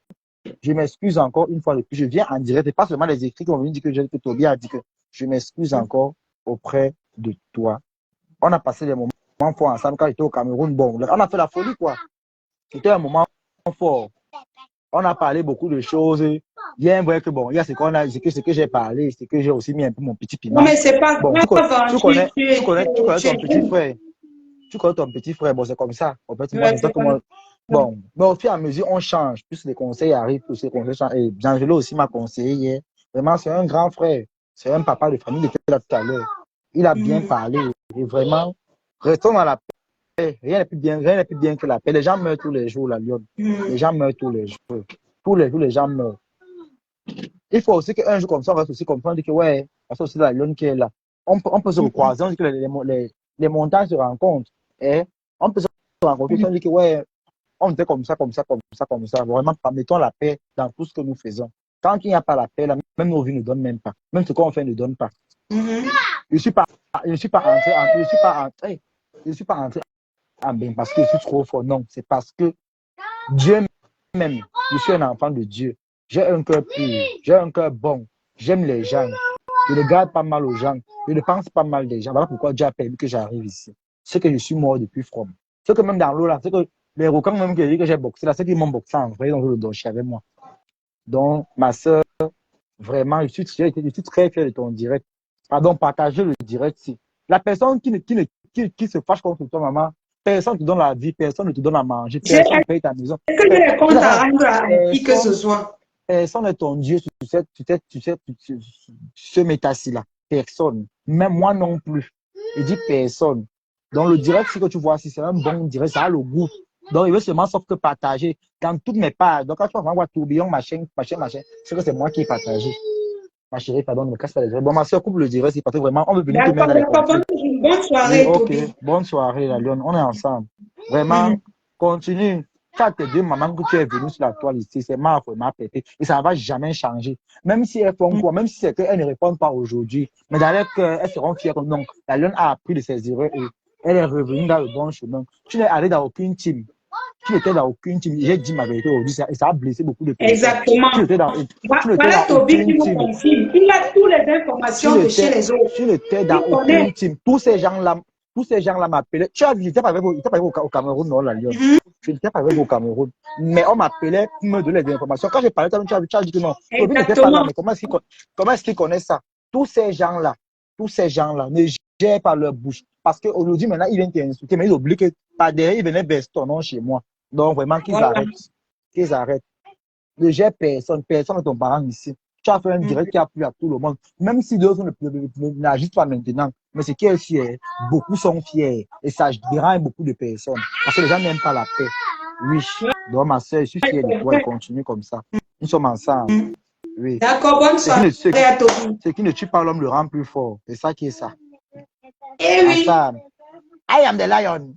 je m'excuse encore une fois de plus. Je viens en direct et pas seulement les écrits qui vont venir dire que Toby a dit que je m'excuse encore auprès de toi. On a passé des moments forts ensemble quand j'étais au Cameroun. Bon, on a fait la folie, quoi. C'était un moment fort. On a parlé beaucoup de choses. Bien vrai que bon, il y a ce que j'ai parlé, c'est que j'ai aussi mis un peu mon petit piment. Non, mais c'est pas bon, tu connais ton petit frère. Tu connais ton petit frère, bon, c'est comme ça. En fait, moi, c'est ça que moi. Bon, mais au fur et à mesure, on change. Plus les conseils arrivent, plus les conseils changent. Et Biangelo aussi m'a conseillé hier. Vraiment, c'est un grand frère. C'est un papa de famille, il était là tout à l'heure. Il a bien parlé. Et vraiment, restons dans la paix. Rien n'est plus bien que la paix. Les gens meurent tous les jours, la Lyon. Les gens meurent tous les jours. Tous les jours, les gens meurent. Il faut aussi qu'un jour comme ça, on va aussi comprendre que, ouais, parce que c'est la Lyon qui est là. On peut se recroiser, on dit que les montagnes se rencontrent. Et on peut se rencontrer, on dit que, ouais, on était comme ça. Vraiment, mettons la paix dans tout ce que nous faisons. Tant qu'il n'y a pas la paix, là, même nos vies ne donnent même pas. Même ce qu'on fait ne donne pas. Je ne suis pas entré en bain parce que je suis trop fort. Non, c'est parce que Dieu m'aime. Je suis un enfant de Dieu. J'ai un cœur pur. J'ai un cœur bon. J'aime les gens. Je ne garde pas mal aux gens. Je ne pense pas mal des gens. Voilà pourquoi Dieu a permis que j'arrive ici. C'est que je suis mort depuis From. C'est que même dans l'eau là, c'est que les requins même qui disent que j'ai boxé là, c'est qu'ils m'ont boxé en vrai, donc je le donne avec moi. Donc, ma soeur, vraiment, je suis très fier de ton direct. Pardon, partagez le direct si. La personne qui se fâche contre toi, maman, personne ne te donne la vie, personne ne te donne à manger, personne ne paye ta maison. Est-ce que je compte à rendre à qui que ce soit? Personne n'est ton Dieu sur ce métassi-là. Personne. Même moi non plus. Je dis personne. Donc, le direct, ce que tu vois, si c'est un bon direct, ça a le goût. Donc, il veut seulement sauf que partager dans toutes mes pages. Donc, quand tu vas voir tourbillon, machin, c'est que c'est moi qui ai partagé. Ma chérie, pardon, ne me casse pas les oreilles. Bon, ma soeur coupe le direct, c'est parce que vraiment, on veut venir tout mettre dans les D'accord, conflits. bonne Oui, soirée, ok. Toby. Bonne soirée, la lionne. On est ensemble. Vraiment, continue. Tu as tes deux mamans que tu es venu sur la toile ici, c'est ma pété. Et ça ne va jamais changer. Même si elles font quoi, même si c'est qu'elles ne répondent pas aujourd'hui, mais dans leur cœur, elles seront fières. Donc, la lionne a appris de ses erreurs et elle est revenue dans le bon chemin. Tu n'es allé dans aucune team. Tu n'étais dans aucune team. J'ai dit ma vérité aujourd'hui et ça a blessé beaucoup de personnes. Exactement. Tu n'étais dans Voilà Toby qui aucune vous team. confirme. Il a toutes les informations de chez les autres. Tu n'étais dans Il aucune connaît. team. Tous ces gens-là m'appelaient. Tu as vu, j'étais pas avec au Cameroun, non, la lionne. Je n'étais pas avec au Cameroun. Mais on m'appelait pour me donner des informations. Quand j'ai parlé, tu as dit que non. Toby n'était pas là, mais comment est-ce qu'il connaît ça? Tous ces gens-là ne gèrent pas leur bouche. Parce qu'aujourd'hui, maintenant, ils viennent t'insulter, mais ils oublient que par derrière, ils venaient baisser ton nom chez moi. Donc, vraiment, qu'ils arrêtent. Qu'ils arrêtent. Ne gère personne de ton parent ici. Tu as fait un direct qui a plu à tout le monde. Même si d'autres n'agissent pas maintenant, mais c'est qui est fier. Beaucoup sont fiers. Et ça dérange beaucoup de personnes. Parce que les gens n'aiment pas la paix. Oui. Donc, ma soeur, je suis fier de toi et continue comme ça. Nous sommes ensemble. Oui. D'accord, bonne soirée à Toby. Ce qui ne tue pas l'homme le rend plus fort. C'est ça qui est ça. Eh oui. Ensemble. I am the lion.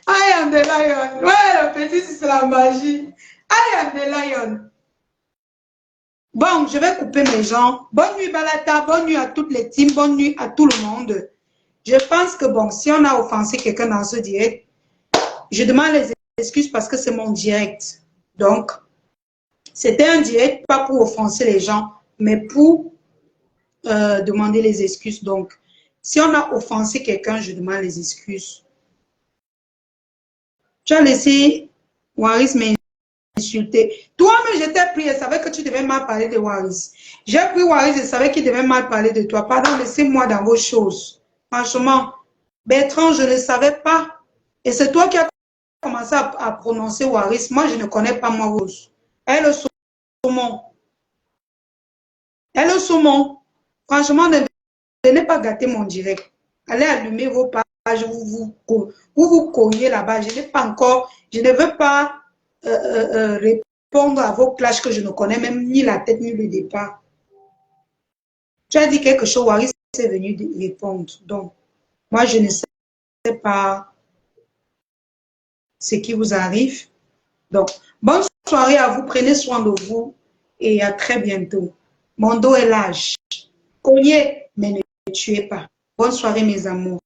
I am the lion. Ouais, le petit, c'est la magie. I am the lion. Bon, je vais couper mes gens. Bonne nuit, Balata. Bonne nuit à toutes les teams. Bonne nuit à tout le monde. Je pense que, bon, si on a offensé quelqu'un dans ce direct, je demande les excuses parce que c'est mon direct. Donc, c'était un direct, pas pour offenser les gens, mais pour demander les excuses. Donc, si on a offensé quelqu'un, je demande les excuses. Tu as laissé Waris m'insulter. Toi-même, je t'ai pris et savais que tu devais mal parler de Waris. J'ai pris Waris et savais qu'il devait mal parler de toi. Pardon, laissez-moi dans vos choses. Franchement, Bertrand, je ne savais pas. Et c'est toi qui as commencé à prononcer Waris. Moi, je ne connais pas moi Rose. Elle le saumon. Elle le saumon. Franchement, ne venez pas gâter mon direct. Allez allumer vos pages. Vous cognez là-bas. Je n'ai pas encore, je ne veux pas répondre à vos clashs que je ne connais même ni la tête ni le départ. Tu as dit quelque chose, Waris est venu répondre. Donc, moi, je ne sais pas ce qui vous arrive. Donc, bonne soirée à vous. Prenez soin de vous et à très bientôt. Mon dos est lâche. Cognez, mais ne tuez pas. Bonne soirée, mes amours.